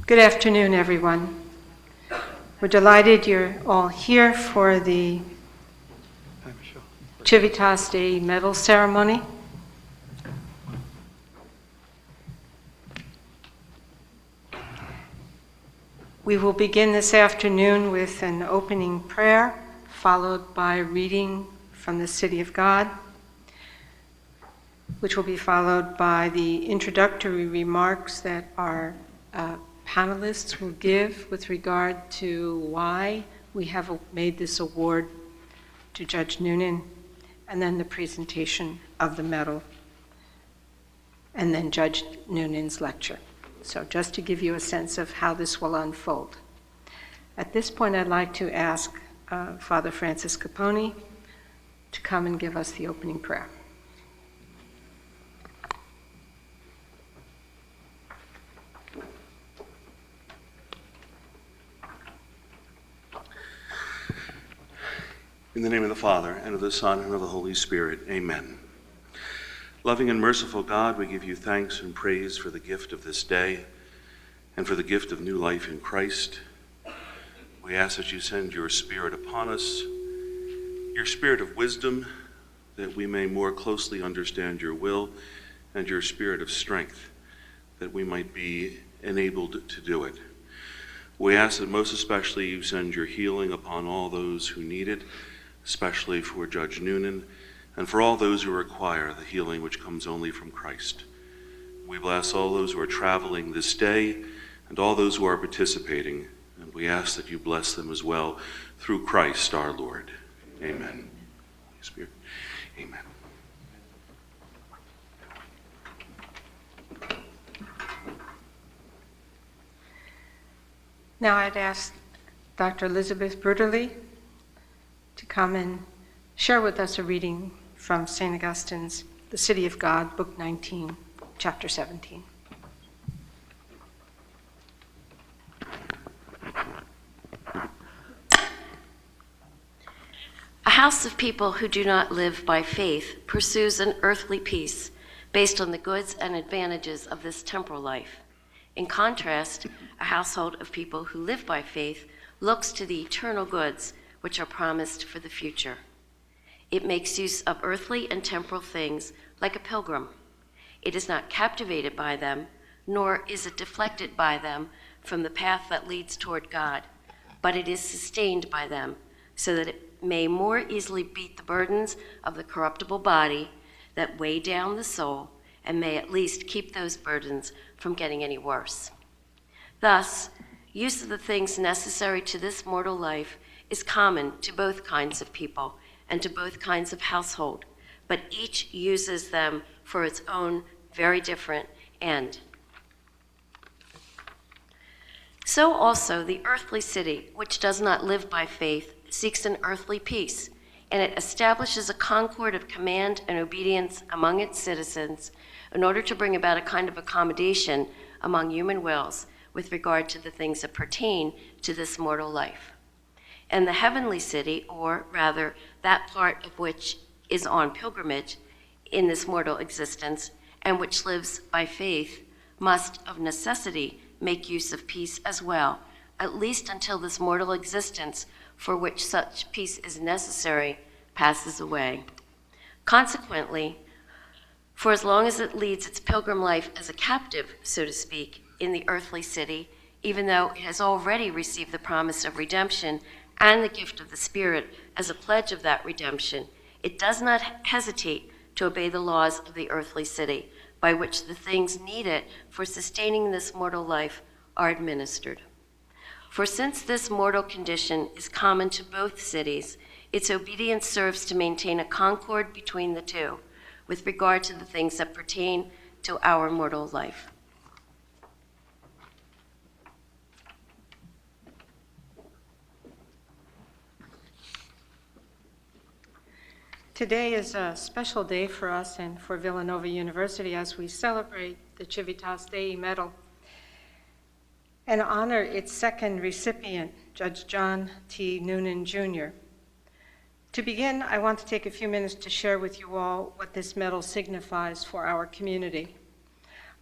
Good afternoon, everyone. We're delighted you're all here for the Civitas Dei Medal ceremony. We will begin this afternoon with an opening prayer, followed by reading from the City of God, which will be followed by the introductory remarks that our panelists will give with regard to why we have made this award to Judge Noonan, and then the presentation of the medal, and then Judge Noonan's lecture. So just to give you a sense of how this will unfold. At this point, I'd like to ask Father Francis Capone to come and give us the opening prayer. In the name of the Father, and of the Son, and of the Holy Spirit, amen. Loving and merciful God, we give you thanks and praise for the gift of this day and for the gift of new life in Christ. We ask that you send your Spirit upon us, your Spirit of wisdom, that we may more closely understand your will, and your Spirit of strength, that we might be enabled to do it. We ask that most especially you send your healing upon all those who need it, especially for Judge Noonan, and for all those who require the healing which comes only from Christ. We bless all those who are traveling this day, and all those who are participating, and we ask that you bless them as well through Christ our Lord. Amen. Holy Spirit, amen. Now I'd ask Dr. Elizabeth Bruderly to come and share with us a reading from St. Augustine's The City of God, Book 19, Chapter 17. A house of people who do not live by faith pursues an earthly peace based on the goods and advantages of this temporal life. In contrast, a household of people who live by faith looks to the eternal goods which are promised for the future. It makes use of earthly and temporal things like a pilgrim. It is not captivated by them, nor is it deflected by them from the path that leads toward God, but it is sustained by them, so that it may more easily beat the burdens of the corruptible body that weigh down the soul, and may at least keep those burdens from getting any worse. Thus, use of the things necessary to this mortal life is common to both kinds of people and to both kinds of household, but each uses them for its own very different end. So also the earthly city, which does not live by faith, seeks an earthly peace, and it establishes a concord of command and obedience among its citizens in order to bring about a kind of accommodation among human wills with regard to the things that pertain to this mortal life. And the heavenly city, or rather that part of which is on pilgrimage in this mortal existence and which lives by faith, must of necessity make use of peace as well, at least until this mortal existence for which such peace is necessary passes away. Consequently, for as long as it leads its pilgrim life as a captive, so to speak, in the earthly city, even though it has already received the promise of redemption and the gift of the Spirit as a pledge of that redemption, it does not hesitate to obey the laws of the earthly city, by which the things needed for sustaining this mortal life are administered. For since this mortal condition is common to both cities, its obedience serves to maintain a concord between the two, with regard to the things that pertain to our mortal life. Today is a special day for us and for Villanova University as we celebrate the Civitas Dei Medal and honor its second recipient, Judge John T. Noonan, Jr. To begin, I want to take a few minutes to share with you all what this medal signifies for our community.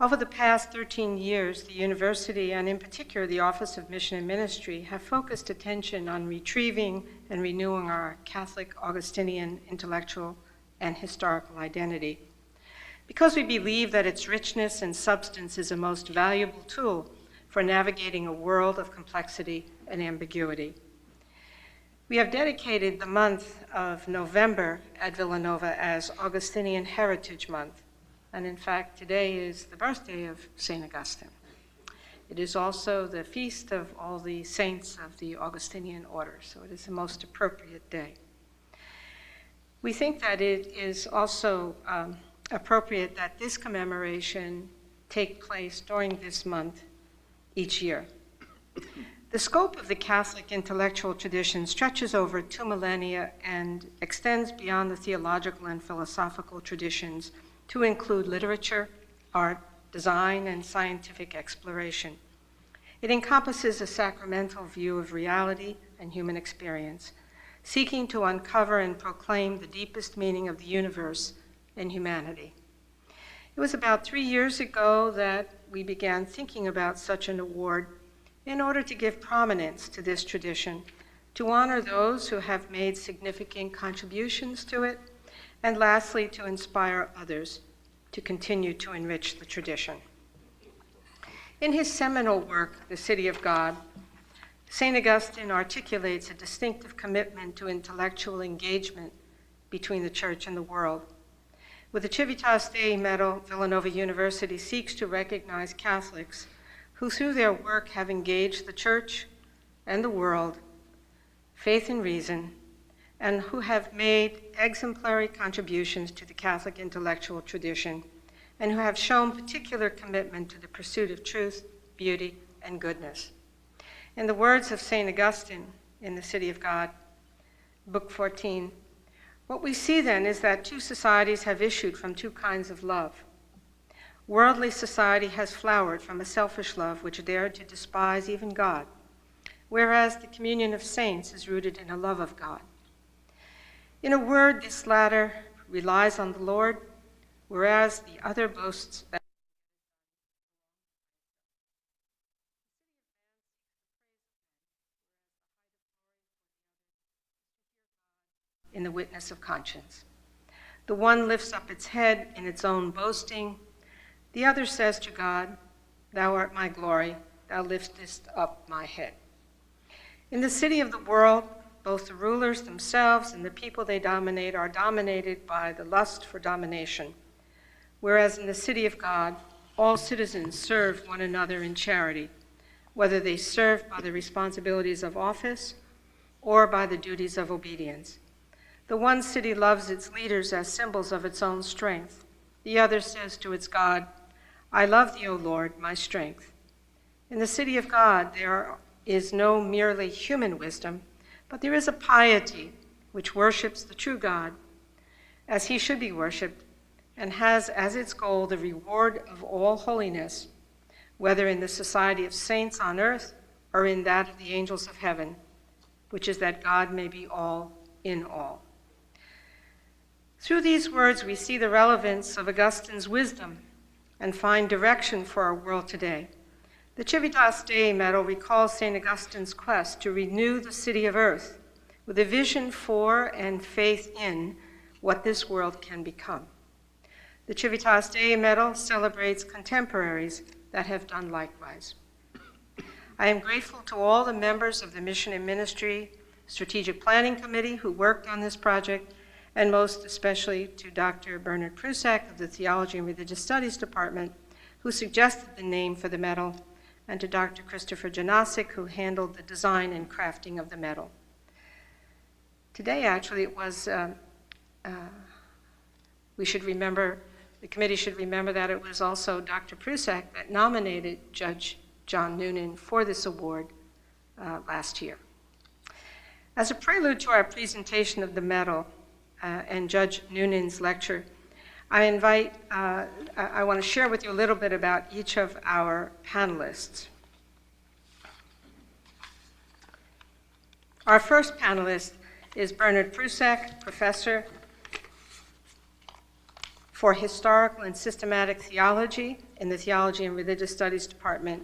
Over the past 13 years, the university, and in particular the Office of Mission and Ministry, have focused attention on retrieving and renewing our Catholic Augustinian intellectual and historical identity, because we believe that its richness and substance is a most valuable tool for navigating a world of complexity and ambiguity. We have dedicated the month of November at Villanova as Augustinian Heritage Month, and in fact, today is the birthday of St. Augustine. It is also the feast of all the saints of the Augustinian order, so it is the most appropriate day. We think that it is also appropriate that this commemoration take place during this month each year. The scope of the Catholic intellectual tradition stretches over 2 millennia and extends beyond the theological and philosophical traditions to include literature, art, design, and scientific exploration. It encompasses a sacramental view of reality and human experience, seeking to uncover and proclaim the deepest meaning of the universe and humanity. It was about 3 years ago that we began thinking about such an award in order to give prominence to this tradition, to honor those who have made significant contributions to it, and lastly, to inspire others to continue to enrich the tradition. In his seminal work, The City of God, St. Augustine articulates a distinctive commitment to intellectual engagement between the church and the world. With the Civitas Dei Medal, Villanova University seeks to recognize Catholics who through their work have engaged the church and the world, faith and reason, and who have made exemplary contributions to the Catholic intellectual tradition, and who have shown particular commitment to the pursuit of truth, beauty, and goodness. In the words of St. Augustine in The City of God, Book 14, what we see then is that two societies have issued from two kinds of love. Worldly society has flowered from a selfish love which dared to despise even God, whereas the communion of saints is rooted in a love of God. In a word, this latter relies on the Lord, whereas the other boasts that in the witness of conscience. The one lifts up its head in its own boasting. The other says to God, "Thou art my glory, thou liftest up my head." In the city of the world, both the rulers themselves and the people they dominate are dominated by the lust for domination, whereas in the city of God, all citizens serve one another in charity, whether they serve by the responsibilities of office or by the duties of obedience. The one city loves its leaders as symbols of its own strength. The other says to its God, "I love thee, O Lord, my strength." In the city of God, there is no merely human wisdom, but there is a piety which worships the true God as he should be worshiped, and has as its goal the reward of all holiness, whether in the society of saints on earth or in that of the angels of heaven, which is that God may be all in all. Through these words, we see the relevance of Augustine's wisdom and find direction for our world today. The Civitas Dei Medal recalls St. Augustine's quest to renew the city of earth with a vision for and faith in what this world can become. The Civitas Dei Medal celebrates contemporaries that have done likewise. I am grateful to all the members of the Mission and Ministry Strategic Planning Committee who worked on this project, and most especially to Dr. Bernard Prusak of the Theology and Religious Studies Department, who suggested the name for the medal, and to Dr. Christopher Janasic, who handled the design and crafting of the medal. Today, actually, it was, we should remember, the committee should remember that it was also Dr. Prusak that nominated Judge John Noonan for this award last year. As a prelude to our presentation of the medal and Judge Noonan's lecture, I want to share with you a little bit about each of our panelists. Our first panelist is Bernard Prusak, Professor for Historical and Systematic Theology in the Theology and Religious Studies Department,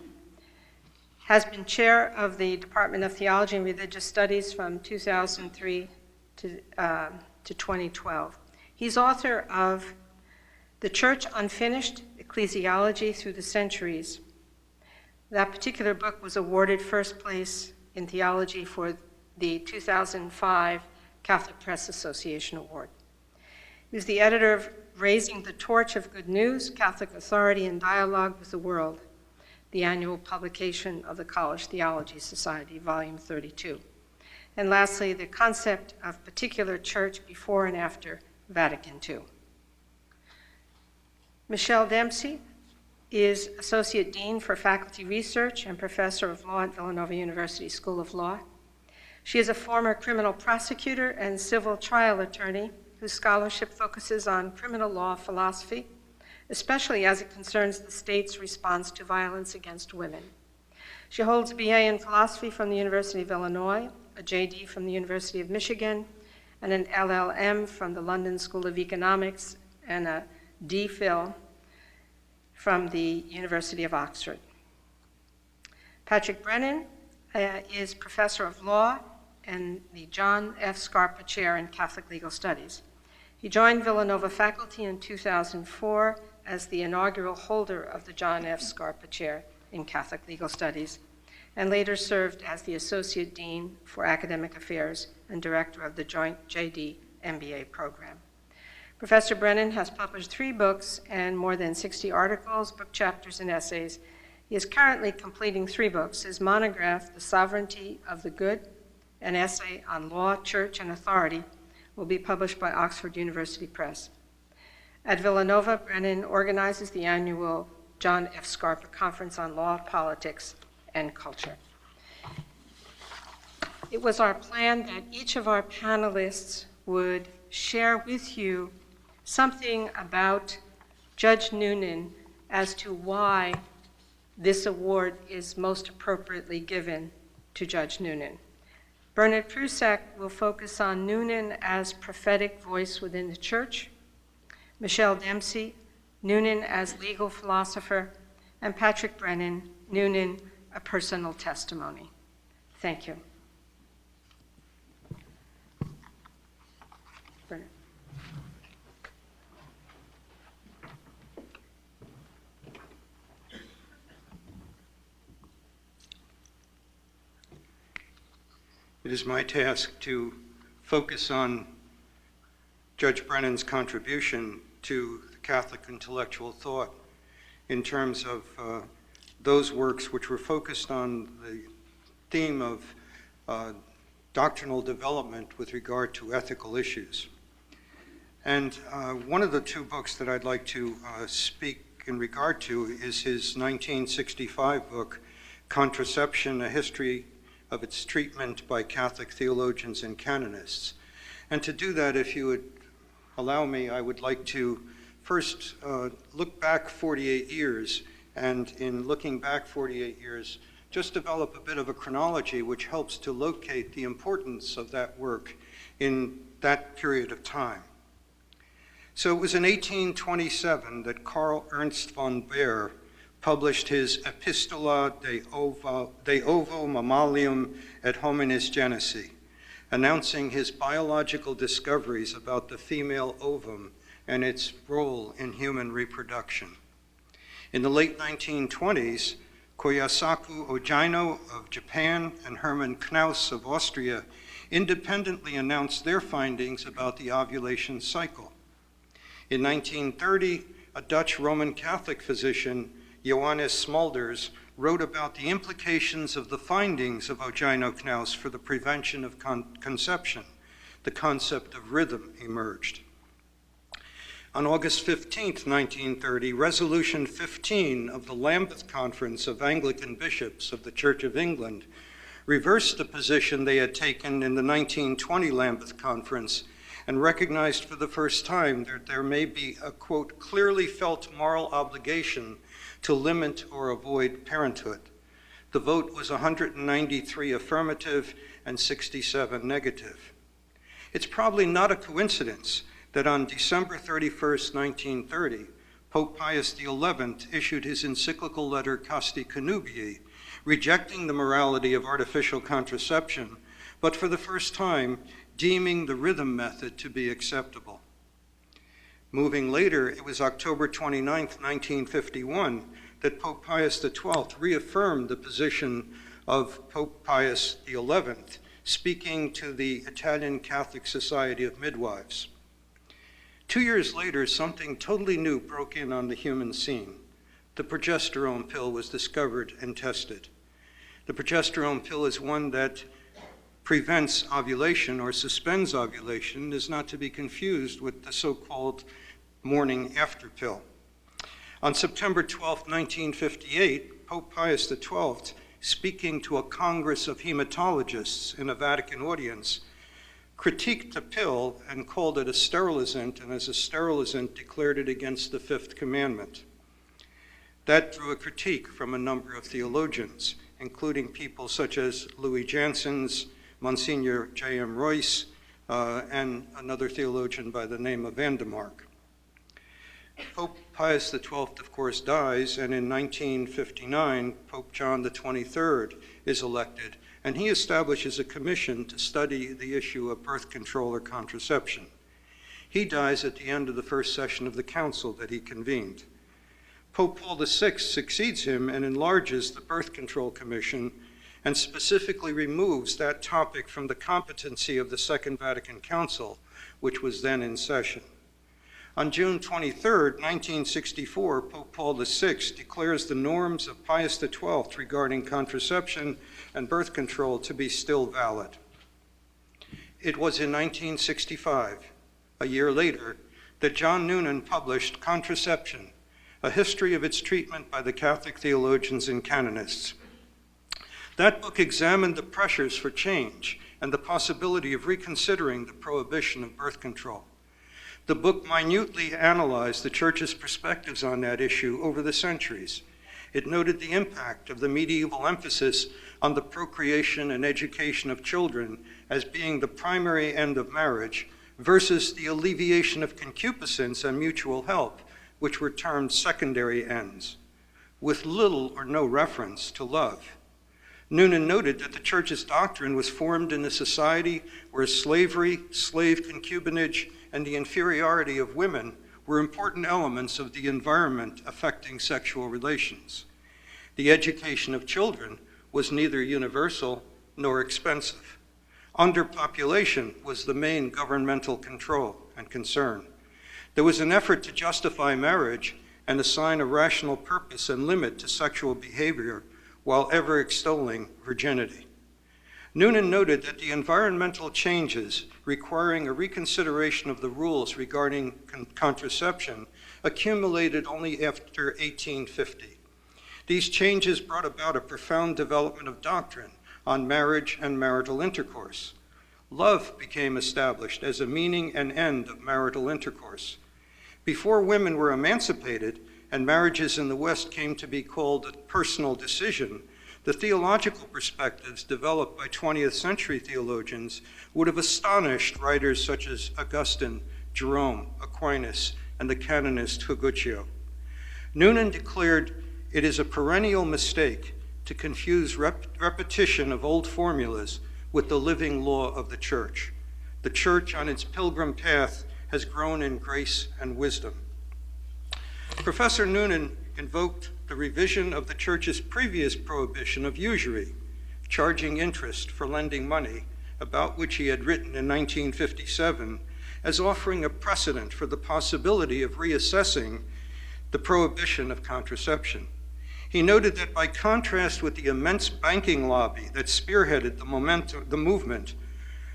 has been chair of the Department of Theology and Religious Studies from 2003 to 2012. He's author of The Church Unfinished, Ecclesiology Through the Centuries. That particular book was awarded first place in theology for the 2005 Catholic Press Association Award. He was the editor of Raising the Torch of Good News, Catholic Authority and Dialogue with the World, the annual publication of the College Theology Society, Volume 32. And lastly, The Concept of Particular Church Before and After Vatican II. Michelle Dempsey is Associate Dean for Faculty Research and Professor of Law at Villanova University School of Law. She is a former criminal prosecutor and civil trial attorney whose scholarship focuses on criminal law philosophy, especially as it concerns the state's response to violence against women. She holds a BA in philosophy from the University of Illinois, a JD from the University of Michigan, and an LLM from the London School of Economics, and a DPhil from the University of Oxford. Patrick Brennan is Professor of Law and the John F. Scarpa Chair in Catholic Legal Studies. He joined Villanova faculty in 2004 as the inaugural holder of the John F. Scarpa Chair in Catholic Legal Studies, and later served as the Associate Dean for Academic Affairs and Director of the Joint JD MBA program. Professor Brennan has published 3 books and more than 60 articles, book chapters, and essays. He is currently completing 3 books. His monograph, The Sovereignty of the Good, an essay on law, church, and authority, will be published by Oxford University Press. At Villanova, Brennan organizes the annual John F. Scarpa Conference on Law, Politics, and Culture. It was our plan that each of our panelists would share with you something about Judge Noonan as to why this award is most appropriately given to Judge Noonan. Bernard Prusak will focus on Noonan as prophetic voice within the church, Michelle Dempsey, Noonan as legal philosopher, and Patrick Brennan, Noonan, a personal testimony. Thank you. Bernard. It is my task to focus on Judge Brennan's contribution to the Catholic intellectual thought in terms of those works which were focused on the theme of doctrinal development with regard to ethical issues. And one of the 2 books that I'd like to speak in regard to is his 1965 book, Contraception, A History of Its Treatment by Catholic Theologians and Canonists. And to do that, if you would allow me, I would like to first look back 48 years, and in looking back 48 years, just develop a bit of a chronology which helps to locate the importance of that work in that period of time. So it was in 1827 that Karl Ernst von Baer published his Epistola de Ovo Mammalium et Hominis Genesi, announcing his biological discoveries about the female ovum and its role in human reproduction. In the late 1920s, Koyasaku Ojino of Japan and Hermann Knaus of Austria independently announced their findings about the ovulation cycle. In 1930, a Dutch Roman Catholic physician, Johannes Smulders, wrote about the implications of the findings of Ojino Knaus for the prevention of conception. The concept of rhythm emerged. On August 15, 1930, Resolution 15 of the Lambeth Conference of Anglican Bishops of the Church of England reversed the position they had taken in the 1920 Lambeth Conference and recognized for the first time that there may be a, quote, clearly felt moral obligation to limit or avoid parenthood. The vote was 193 affirmative and 67 negative. It's probably not a coincidence that on December 31st, 1930, Pope Pius XI issued his encyclical letter Casti Connubii, rejecting the morality of artificial contraception, but for the first time deeming the rhythm method to be acceptable. Moving later, it was October 29, 1951, that Pope Pius XII reaffirmed the position of Pope Pius XI, speaking to the Italian Catholic Society of Midwives. 2 years later, something totally new broke in on the human scene. The progesterone pill was discovered and tested. The progesterone pill is one that prevents ovulation or suspends ovulation, is not to be confused with the so-called morning after pill. On September 12, 1958, Pope Pius XII, speaking to a Congress of hematologists in a Vatican audience, critiqued the pill and called it a sterilizant, and as a sterilizant declared it against the fifth commandment. That drew a critique from a number of theologians, including people such as Louis Janssens, Monsignor J.M. Royce, and another theologian by the name of Vandermark. Pope Pius XII, of course, dies, and in 1959, Pope John XXIII is elected, and he establishes a commission to study the issue of birth control or contraception. He dies at the end of the first session of the council that he convened. Pope Paul VI succeeds him and enlarges the Birth Control Commission and specifically removes that topic from the competency of the Second Vatican Council, which was then in session. On June 23, 1964, Pope Paul VI declares the norms of Pius XII regarding contraception and birth control to be still valid. It was in 1965, a year later, that John Noonan published Contraception, a history of its treatment by the Catholic theologians and canonists. That book examined the pressures for change and the possibility of reconsidering the prohibition of birth control. The book minutely analyzed the Church's perspectives on that issue over the centuries. It noted the impact of the medieval emphasis on the procreation and education of children as being the primary end of marriage versus the alleviation of concupiscence and mutual help, which were termed secondary ends, with little or no reference to love. Noonan noted that the Church's doctrine was formed in a society where slavery, slave concubinage, and the inferiority of women were important elements of the environment affecting sexual relations. The education of children was neither universal nor expensive. Underpopulation was the main governmental control and concern. There was an effort to justify marriage and assign a rational purpose and limit to sexual behavior while ever extolling virginity. Noonan noted that the environmental changes requiring a reconsideration of the rules regarding contraception accumulated only after 1850. These changes brought about a profound development of doctrine on marriage and marital intercourse. Love became established as a meaning and end of marital intercourse. Before women were emancipated and marriages in the West came to be called a personal decision, the theological perspectives developed by 20th century theologians would have astonished writers such as Augustine, Jerome, Aquinas, and the canonist Higuccio. Noonan declared, "It is a perennial mistake to confuse repetition of old formulas with the living law of the Church. The Church on its pilgrim path has grown in grace and wisdom." Professor Noonan invoked the revision of the Church's previous prohibition of usury, charging interest for lending money, about which he had written in 1957, as offering a precedent for the possibility of reassessing the prohibition of contraception. He noted that by contrast with the immense banking lobby that spearheaded the movement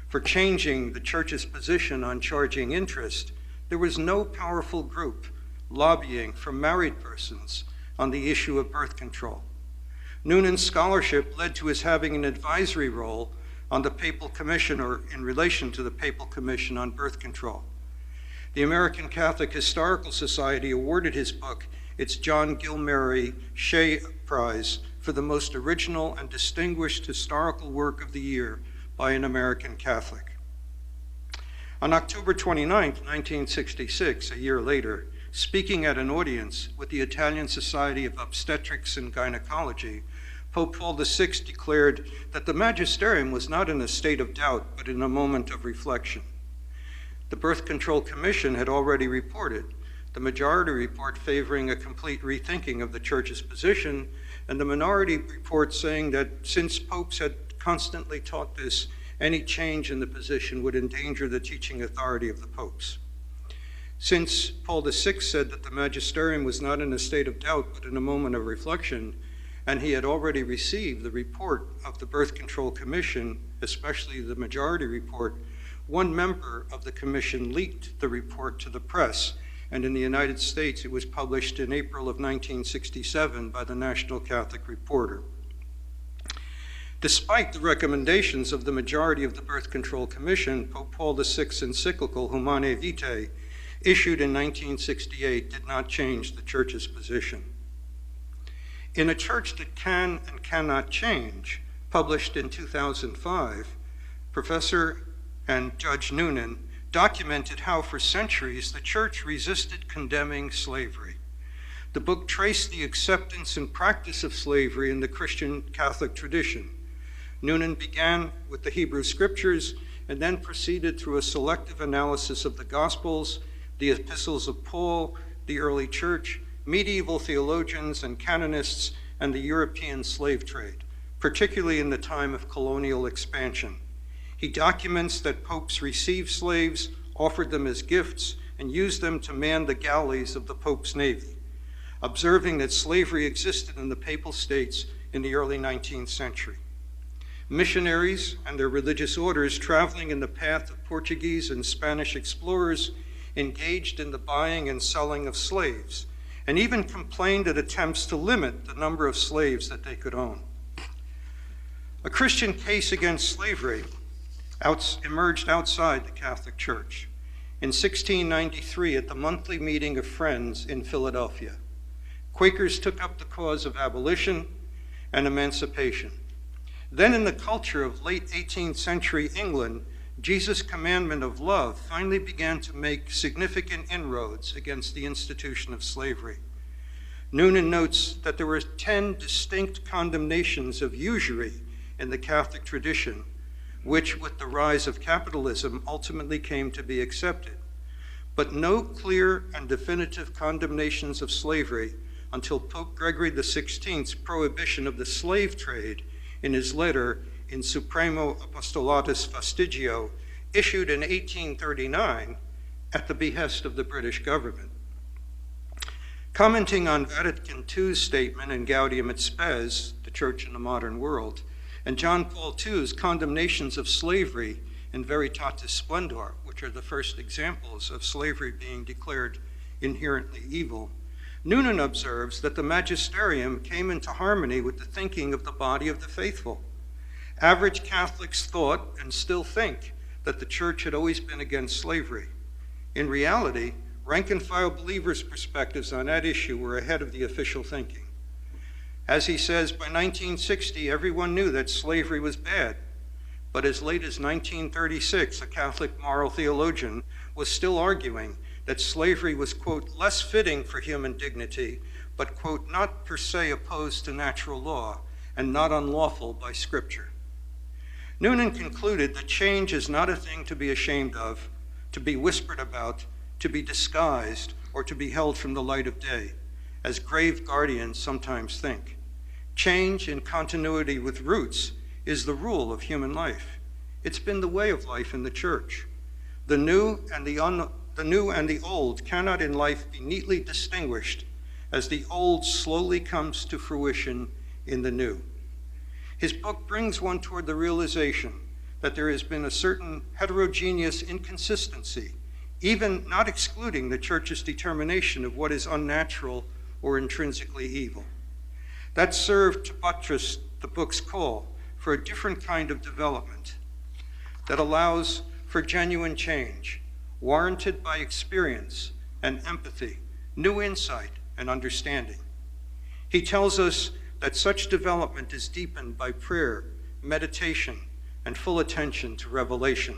for changing the Church's position on charging interest, there was no powerful group lobbying for married persons on the issue of birth control. Noonan's scholarship led to his having an advisory role on the Papal Commission, or in relation to the Papal Commission on birth control. The American Catholic Historical Society awarded his book its John Gilmary Shea Prize for the most original and distinguished historical work of the year by an American Catholic. On October 29, 1966, a year later, speaking at an audience with the Italian Society of Obstetrics and Gynecology, Pope Paul VI declared that the magisterium was not in a state of doubt, but in a moment of reflection. The Birth Control Commission had already reported the majority report favoring a complete rethinking of the Church's position, and the minority report saying that since popes had constantly taught this, any change in the position would endanger the teaching authority of the popes. Since Paul VI said that the magisterium was not in a state of doubt, but in a moment of reflection, and he had already received the report of the Birth Control Commission, especially the majority report, one member of the commission leaked the report to the press, and in the United States it was published in April of 1967 by the National Catholic Reporter. Despite the recommendations of the majority of the Birth Control Commission, Pope Paul VI's encyclical Humanae Vitae, issued in 1968, did not change the Church's position. In A Church That Can and Cannot Change, published in 2005, Professor and Judge Noonan documented how for centuries the Church resisted condemning slavery. The book traced the acceptance and practice of slavery in the Christian Catholic tradition. Noonan began with the Hebrew Scriptures and then proceeded through a selective analysis of the Gospels, the epistles of Paul, the early church, medieval theologians and canonists, and the European slave trade, particularly in the time of colonial expansion. He documents that popes received slaves, offered them as gifts, and used them to man the galleys of the Pope's navy, observing that slavery existed in the Papal States in the early 19th century. Missionaries and their religious orders traveling in the path of Portuguese and Spanish explorers engaged in the buying and selling of slaves, and even complained at attempts to limit the number of slaves that they could own. A Christian case against slavery emerged outside the Catholic Church in 1693 at the monthly meeting of Friends in Philadelphia. Quakers took up the cause of abolition and emancipation. Then in the culture of late 18th century England, Jesus' commandment of love finally began to make significant inroads against the institution of slavery. Noonan notes that there were 10 distinct condemnations of usury in the Catholic tradition, which with the rise of capitalism ultimately came to be accepted, but no clear and definitive condemnations of slavery until Pope Gregory XVI's prohibition of the slave trade in his letter in Supremo Apostolatus Fastigio, issued in 1839 at the behest of the British government. Commenting on Vatican II's statement in Gaudium et Spes, the Church in the Modern World, and John Paul II's condemnations of slavery in Veritatis Splendor, which are the first examples of slavery being declared inherently evil, Noonan observes that the magisterium came into harmony with the thinking of the body of the faithful. Average Catholics thought, and still think, that the Church had always been against slavery. In reality, rank-and-file believers' perspectives on that issue were ahead of the official thinking. As he says, by 1960, everyone knew that slavery was bad, but as late as 1936, a Catholic moral theologian was still arguing that slavery was, quote, less fitting for human dignity, but, quote, not per se opposed to natural law and not unlawful by Scripture. Noonan concluded that change is not a thing to be ashamed of, to be whispered about, to be disguised, or to be held from the light of day, as grave guardians sometimes think. Change in continuity with roots is the rule of human life. It's been the way of life in the Church. The new and the old cannot in life be neatly distinguished, as the old slowly comes to fruition in the new. His book brings one toward the realization that there has been a certain heterogeneous inconsistency, even not excluding the Church's determination of what is unnatural or intrinsically evil. That served to buttress the book's call for a different kind of development that allows for genuine change, warranted by experience and empathy, new insight and understanding. He tells us that such development is deepened by prayer, meditation, and full attention to revelation,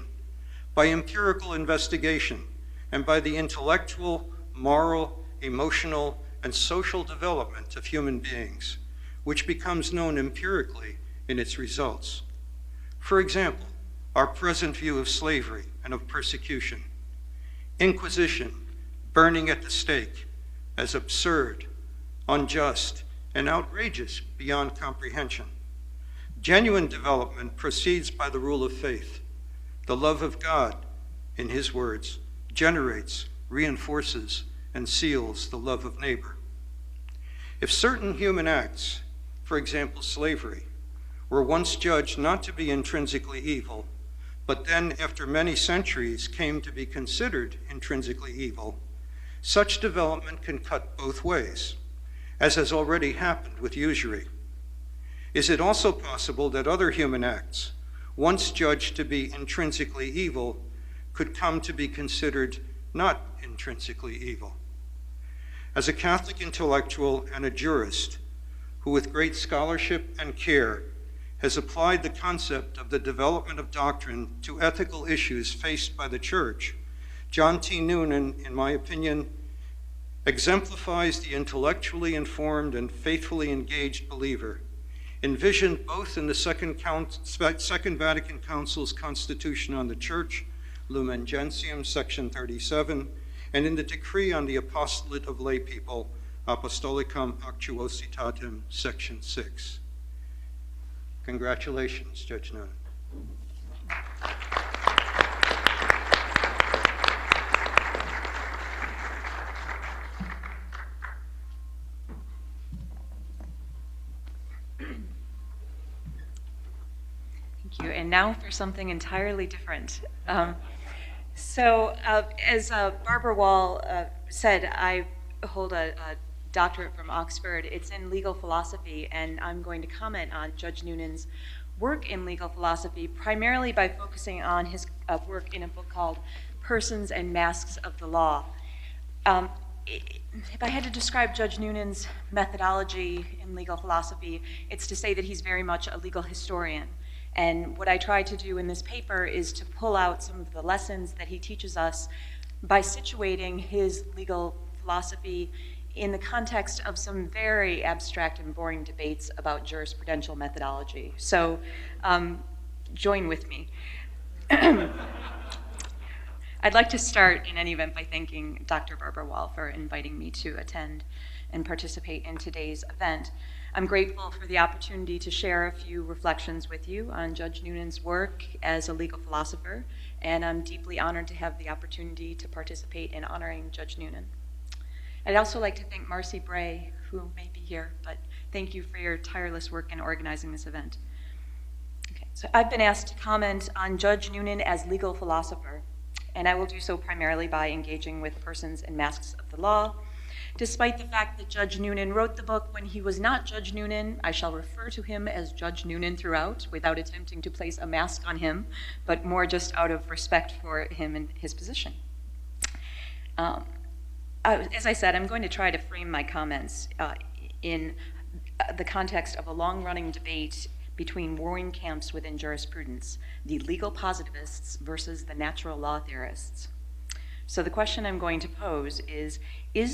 by empirical investigation, and by the intellectual, moral, emotional, and social development of human beings, which becomes known empirically in its results. For example, our present view of slavery and of persecution, inquisition, burning at the stake, as absurd, unjust, and outrageous beyond comprehension. Genuine development proceeds by the rule of faith. The love of God, in his words, generates, reinforces, and seals the love of neighbor. If certain human acts, for example slavery, were once judged not to be intrinsically evil, but then after many centuries came to be considered intrinsically evil, such development can cut both ways, as has already happened with usury. Is it also possible that other human acts, once judged to be intrinsically evil, could come to be considered not intrinsically evil? As a Catholic intellectual and a jurist who with great scholarship and care has applied the concept of the development of doctrine to ethical issues faced by the Church, John T. Noonan, in my opinion, exemplifies the intellectually informed and faithfully engaged believer, envisioned both in the Second Vatican Council's Constitution on the Church, Lumen Gentium, section 37, and in the decree on the apostolate of lay people, Apostolicam Actuositatem, section 6. Congratulations, Judge Noonan. Thank you. And now for something entirely different. As Barbara Wall said, I hold a doctorate from Oxford. It's in legal philosophy, and I'm going to comment on Judge Noonan's work in legal philosophy, primarily by focusing on his work in a book called Persons and Masks of the Law. If I had to describe Judge Noonan's methodology in legal philosophy, it's to say that he's very much a legal historian. And what I try to do in this paper is to pull out some of the lessons that he teaches us by situating his legal philosophy in the context of some very abstract and boring debates about jurisprudential methodology. So join with me. I'd like to start, in any event, by thanking Dr. Barbara Wall for inviting me to attend and participate in today's event. I'm grateful for the opportunity to share a few reflections with you on Judge Noonan's work as a legal philosopher, and I'm deeply honored to have the opportunity to participate in honoring Judge Noonan. I'd also like to thank Marcy Bray, who may be here, but thank you for your tireless work in organizing this event. Okay, so I've been asked to comment on Judge Noonan as legal philosopher, and I will do so primarily by engaging with Persons and Masks of the Law. Despite the fact that Judge Noonan wrote the book when he was not Judge Noonan, I shall refer to him as Judge Noonan throughout, without attempting to place a mask on him, but more just out of respect for him and his position. As I said, I'm going to try to frame my comments in the context of a long-running debate between warring camps within jurisprudence, the legal positivists versus the natural law theorists. So the question I'm going to pose is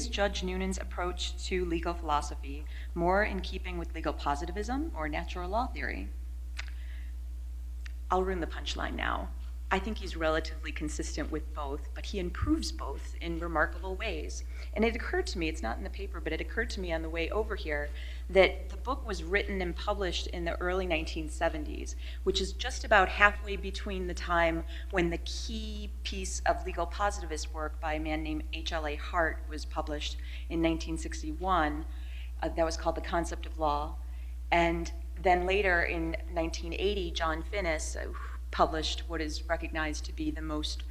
Judge Noonan's approach to legal philosophy more in keeping with legal positivism or natural law theory? I'll ruin the punchline now. I think he's relatively consistent with both, but he improves both in remarkable ways. And it occurred to me, it's not in the paper, but it occurred to me on the way over here that the book was written and published in the early 1970s, which is just about halfway between the time when the key piece of legal positivist work by a man named H.L.A. Hart was published in 1961. That was called The Concept of Law. And then later in 1980, John Finnis published what is recognized to be the most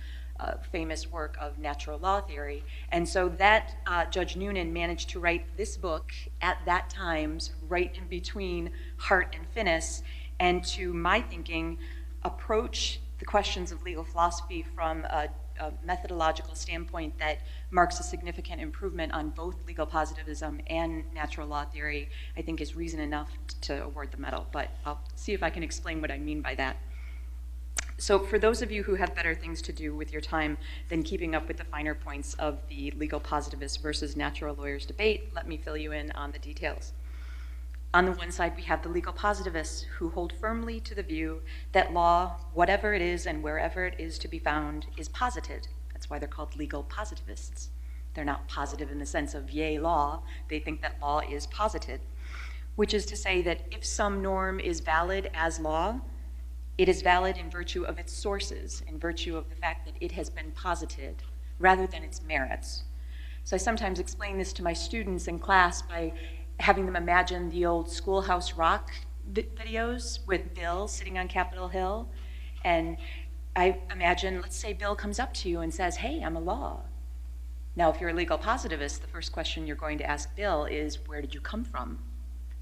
famous work of natural law theory. And so that Judge Noonan managed to write this book at that time, right in between Hart and Finnis, and to my thinking, approach the questions of legal philosophy from a methodological standpoint that marks a significant improvement on both legal positivism and natural law theory, I think is reason enough to award the medal. But I'll see if I can explain what I mean by that. So for those of you who have better things to do with your time than keeping up with the finer points of the legal positivist versus natural lawyers debate, let me fill you in on the details. On the one side, we have the legal positivists who hold firmly to the view that law, whatever it is and wherever it is to be found, is posited. That's why they're called legal positivists. They're not positive in the sense of yay law. They think that law is posited, which is to say that if some norm is valid as law, it is valid in virtue of its sources, in virtue of the fact that it has been posited, rather than its merits. So I sometimes explain this to my students in class by having them imagine the old Schoolhouse Rock videos with Bill sitting on Capitol Hill. And I imagine, let's say Bill comes up to you and says, hey, I'm a law. Now, if you're a legal positivist, the first question you're going to ask Bill is, where did you come from?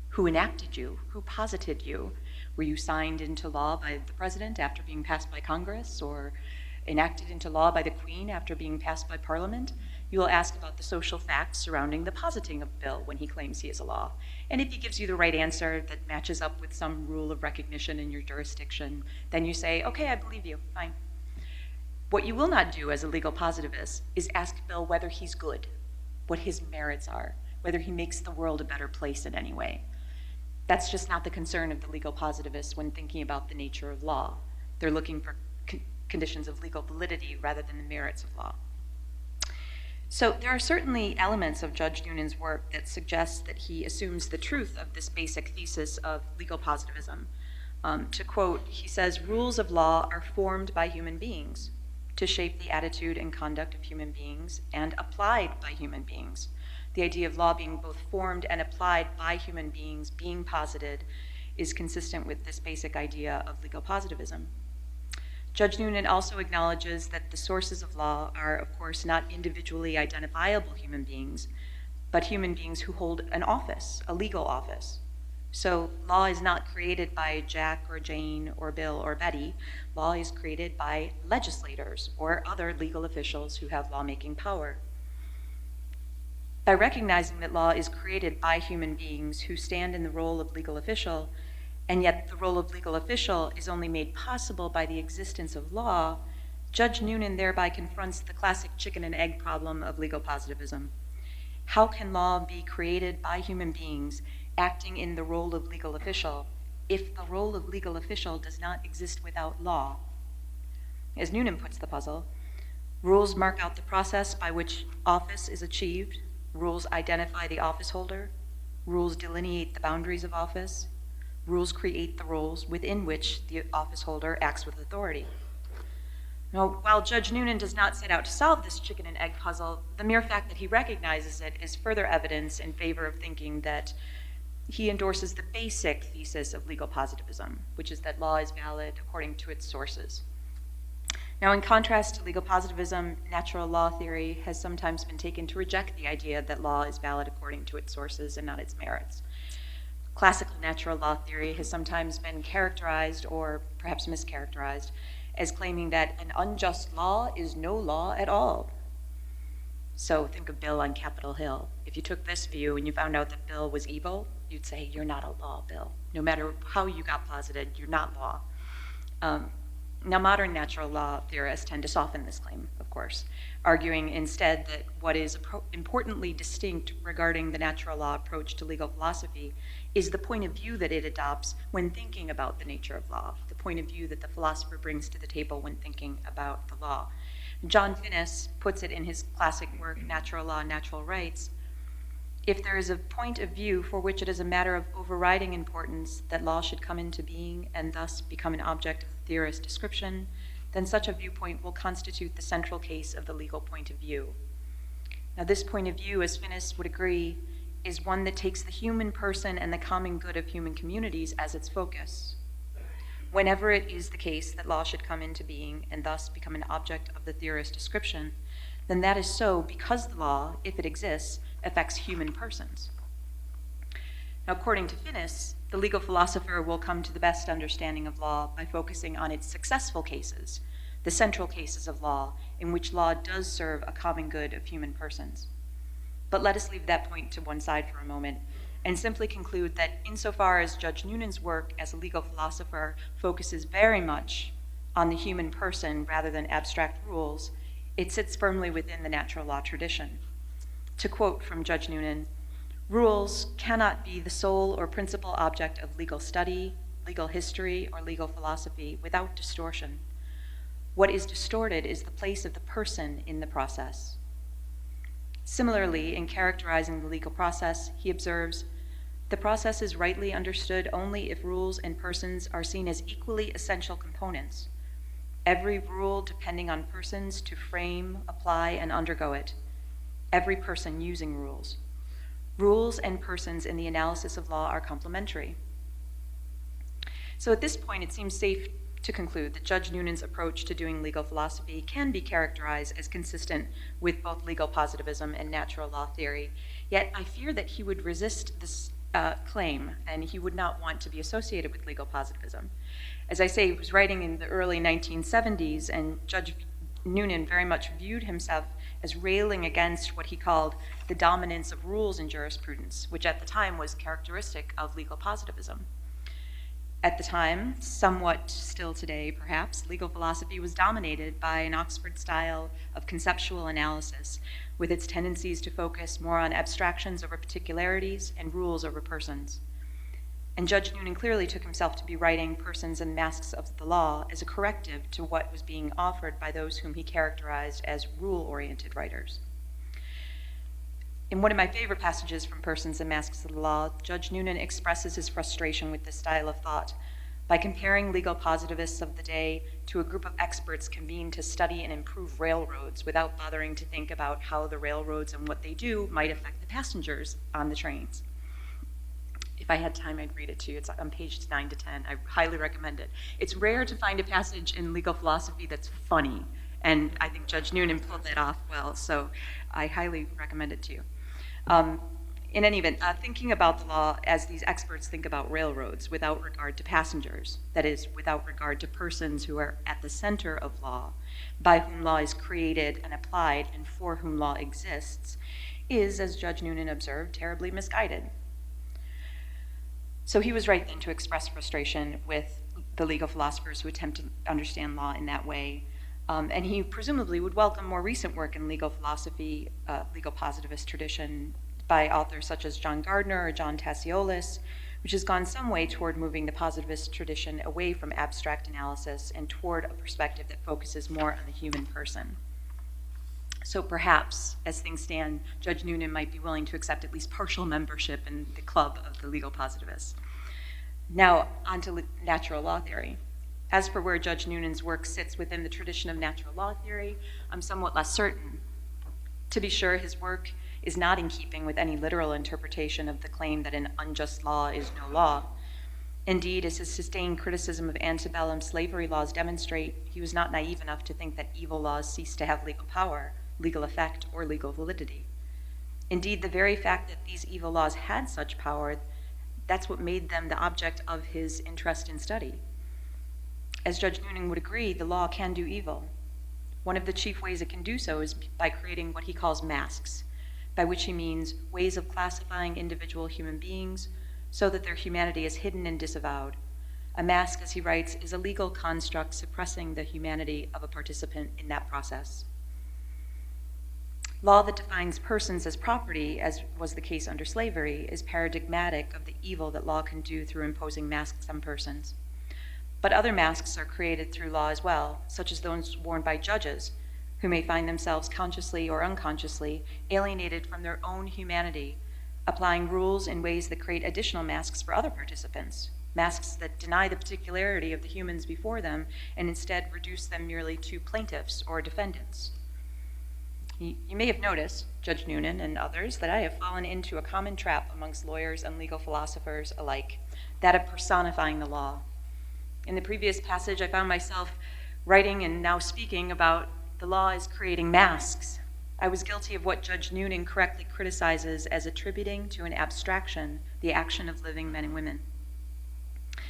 Who enacted you? Who posited you? Were you signed into law by the president after being passed by Congress, or enacted into law by the Queen after being passed by Parliament? You will ask about the social facts surrounding the positing of Bill when he claims he is a law. And if he gives you the right answer that matches up with some rule of recognition in your jurisdiction, then you say, okay, I believe you, fine. What you will not do as a legal positivist is ask Bill whether he's good, what his merits are, whether he makes the world a better place in any way. That's just not the concern of the legal positivists when thinking about the nature of law. They're looking for conditions of legal validity rather than the merits of law. So there are certainly elements of Judge Noonan's work that suggest that he assumes the truth of this basic thesis of legal positivism. To quote, he says, rules of law are formed by human beings to shape the attitude and conduct of human beings and applied by human beings. The idea of law being both formed and applied by human beings, being posited, is consistent with this basic idea of legal positivism. Judge Noonan also acknowledges that the sources of law are, of course, not individually identifiable human beings, but human beings who hold an office, a legal office. So law is not created by Jack or Jane or Bill or Betty. Law is created by legislators or other legal officials who have lawmaking power. By recognizing that law is created by human beings who stand in the role of legal official, and yet the role of legal official is only made possible by the existence of law, Judge Noonan thereby confronts the classic chicken and egg problem of legal positivism. How can law be created by human beings acting in the role of legal official if the role of legal official does not exist without law? As Noonan puts the puzzle, rules mark out the process by which office is achieved. Rules identify the office holder. Rules delineate the boundaries of office. Rules create the roles within which the office holder acts with authority. Now, while Judge Noonan does not set out to solve this chicken and egg puzzle, the mere fact that he recognizes it is further evidence in favor of thinking that he endorses the basic thesis of legal positivism, which is that law is valid according to its sources. Now, in contrast to legal positivism, natural law theory has sometimes been taken to reject the idea that law is valid according to its sources and not its merits. Classical natural law theory has sometimes been characterized, or perhaps mischaracterized, as claiming that an unjust law is no law at all. So think of Bill on Capitol Hill. If you took this view and you found out that Bill was evil, you'd say, you're not a law, Bill. No matter how you got posited, you're not law. Now, modern natural law theorists tend to soften this claim, of course, arguing instead that what is importantly distinct regarding the natural law approach to legal philosophy is the point of view that it adopts when thinking about the nature of law, the point of view that the philosopher brings to the table when thinking about the law. John Finnis puts it in his classic work, Natural Law, Natural Rights: if there is a point of view for which it is a matter of overriding importance that law should come into being and thus become an object of the theorist's description, then such a viewpoint will constitute the central case of the legal point of view. Now, this point of view, as Finnis would agree, is one that takes the human person and the common good of human communities as its focus. Whenever it is the case that law should come into being and thus become an object of the theorist's description, then that is so because the law, if it exists, affects human persons. Now, according to Finnis, the legal philosopher will come to the best understanding of law by focusing on its successful cases, the central cases of law, in which law does serve a common good of human persons. But let us leave that point to one side for a moment and simply conclude that insofar as Judge Noonan's work as a legal philosopher focuses very much on the human person rather than abstract rules, it sits firmly within the natural law tradition. To quote from Judge Noonan, "Rules cannot be the sole or principal object of legal study, legal history, or legal philosophy without distortion. What is distorted is the place of the person in the process." Similarly, in characterizing the legal process, he observes, "The process is rightly understood only if rules and persons are seen as equally essential components, every rule depending on persons to frame, apply, and undergo it, every person using rules. Rules and persons in the analysis of law are complementary." So at this point, it seems safe to conclude that Judge Noonan's approach to doing legal philosophy can be characterized as consistent with both legal positivism and natural law theory. Yet I fear that he would resist this claim, and he would not want to be associated with legal positivism. As I say, he was writing in the early 1970s, and Judge Noonan very much viewed himself as railing against what he called the dominance of rules in jurisprudence, which at the time was characteristic of legal positivism. At the time, somewhat still today perhaps, legal philosophy was dominated by an Oxford style of conceptual analysis, with its tendencies to focus more on abstractions over particularities and rules over persons. And Judge Noonan clearly took himself to be writing Persons and Masks of the Law as a corrective to what was being offered by those whom he characterized as rule-oriented writers. In one of my favorite passages from Persons and Masks of the Law, Judge Noonan expresses his frustration with this style of thought by comparing legal positivists of the day to a group of experts convened to study and improve railroads without bothering to think about how the railroads and what they do might affect the passengers on the trains. If I had time, I'd read it to you. It's on pages 9 to 10. I highly recommend it. It's rare to find a passage in legal philosophy that's funny, and I think Judge Noonan pulled that off well, so I highly recommend it to you. In any event, thinking about the law as these experts think about railroads without regard to passengers, that is, without regard to persons who are at the center of law, by whom law is created and applied and for whom law exists, is, as Judge Noonan observed, terribly misguided. So he was right then to express frustration with the legal philosophers who attempt to understand law in that way. And he presumably would welcome more recent work in legal philosophy, legal positivist tradition by authors such as John Gardner or John Tassiolis, which has gone some way toward moving the positivist tradition away from abstract analysis and toward a perspective that focuses more on the human person. So perhaps, as things stand, Judge Noonan might be willing to accept at least partial membership in the club of the legal positivists. Now, on to natural law theory. As for where Judge Noonan's work sits within the tradition of natural law theory, I'm somewhat less certain. To be sure, his work is not in keeping with any literal interpretation of the claim that an unjust law is no law. Indeed, as his sustained criticism of antebellum slavery laws demonstrate, he was not naive enough to think that evil laws ceased to have legal power, legal effect, or legal validity. Indeed, the very fact that these evil laws had such power, that's what made them the object of his interest in study. As Judge Noonan would agree, the law can do evil. One of the chief ways it can do so is by creating what he calls masks, by which he means ways of classifying individual human beings so that their humanity is hidden and disavowed. A mask, as he writes, is a legal construct suppressing the humanity of a participant in that process. Law that defines persons as property, as was the case under slavery, is paradigmatic of the evil that law can do through imposing masks on persons. But other masks are created through law as well, such as those worn by judges, who may find themselves consciously or unconsciously alienated from their own humanity, applying rules in ways that create additional masks for other participants, masks that deny the particularity of the humans before them and instead reduce them merely to plaintiffs or defendants. You may have noticed, Judge Noonan and others, that I have fallen into a common trap amongst lawyers and legal philosophers alike, that of personifying the law. In the previous passage, I found myself writing and now speaking about the law is creating masks. I was guilty of what Judge Noonan correctly criticizes as attributing to an abstraction the action of living men and women.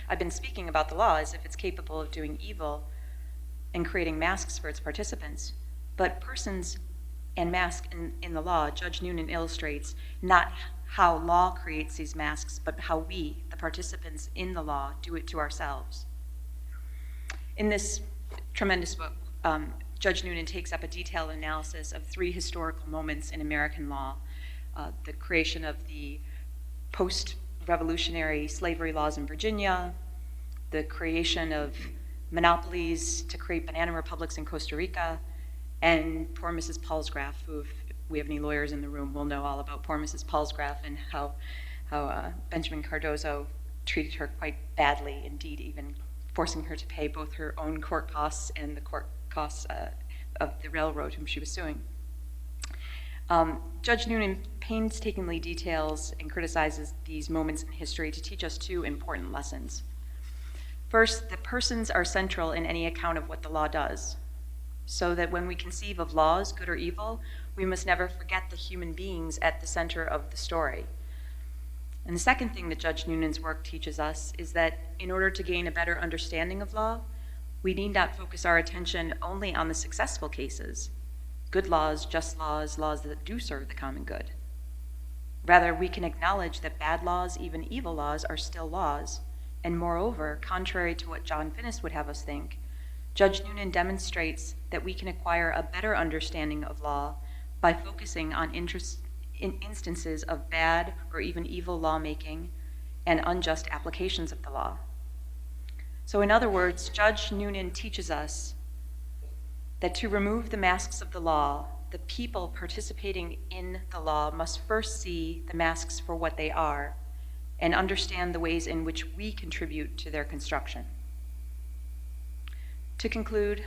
I've been speaking about the law as if it's capable of doing evil and creating masks for its participants. But persons and masks in the law, Judge Noonan illustrates not how law creates these masks, but how we, the participants in the law, do it to ourselves. In this Tremendous book. Judge Noonan takes up a detailed analysis of 3 historical moments in American law: the creation of the post-revolutionary slavery laws in Virginia, the creation of monopolies to create banana republics in Costa Rica, and poor Mrs. Palsgraf, who, if we have any lawyers in the room, will know all about poor Mrs. Palsgraf and how Benjamin Cardozo treated her quite badly, indeed even forcing her to pay both her own court costs and the court costs of the railroad whom she was suing. Judge Noonan painstakingly details and criticizes these moments in history to teach us 2 important lessons. First, that persons are central in any account of what the law does, so that when we conceive of laws, good or evil, we must never forget the human beings at the center of the story. And the second thing that Judge Noonan's work teaches us is that in order to gain a better understanding of law, we need not focus our attention only on the successful cases, good laws, just laws, laws that do serve the common good. Rather, we can acknowledge that bad laws, even evil laws, are still laws. And moreover, contrary to what John Finnis would have us think, Judge Noonan demonstrates that we can acquire a better understanding of law by focusing on instances of bad or even evil lawmaking and unjust applications of the law. So in other words, Judge Noonan teaches us that to remove the masks of the law, the people participating in the law must first see the masks for what they are and understand the ways in which we contribute to their construction. To conclude,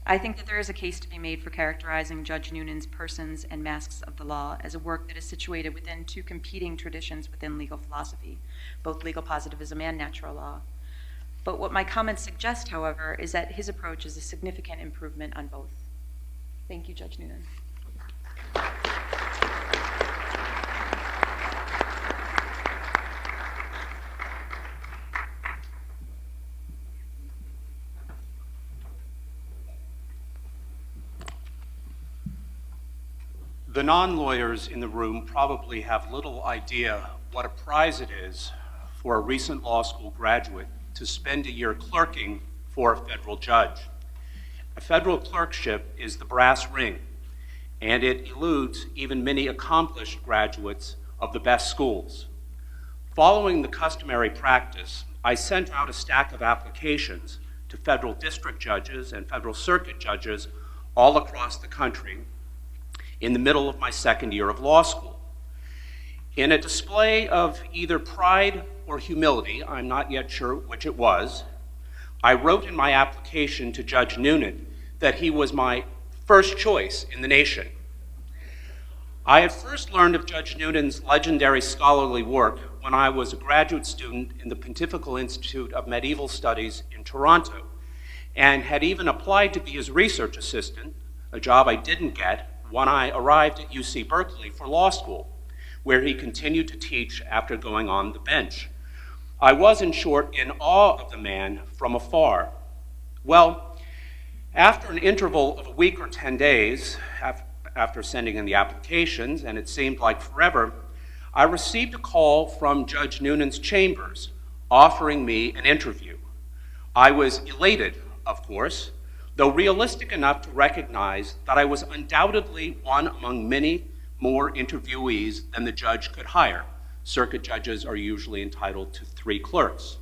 I think that there is a case to be made for characterizing Judge Noonan's Persons and Masks of the Law as a work that is situated within 2 competing traditions within legal philosophy, both legal positivism and natural law. But what my comments suggest, however, is that his approach is a significant improvement on both. Thank you, Judge Noonan. The non-lawyers in the room probably have little idea what a prize it is for a recent law school graduate to spend a year clerking for a federal judge. A federal clerkship is the brass ring, and it eludes even many accomplished graduates of the best schools. Following the customary practice, I sent out a stack of applications to federal district judges and federal circuit judges all across the country in the middle of my 2nd year of law school. In a display of either pride or humility, I'm not yet sure which it was, I wrote in my application to Judge Noonan that he was my first choice in the nation. I had first learned of Judge Noonan's legendary scholarly work when I was a graduate student in the Pontifical Institute of Medieval Studies in Toronto, and had even applied to be his research assistant, a job I didn't get, when I arrived at UC Berkeley for law school, where he continued to teach after going on the bench. I was, in short, in awe of the man from afar. Well, after an interval of a week or 10 days, after sending in the applications, and it seemed like forever, I received a call from Judge Noonan's chambers offering me an interview. I was elated, of course, though realistic enough to recognize that I was undoubtedly one among many more interviewees than the judge could hire. Circuit judges are usually entitled to 3 clerks.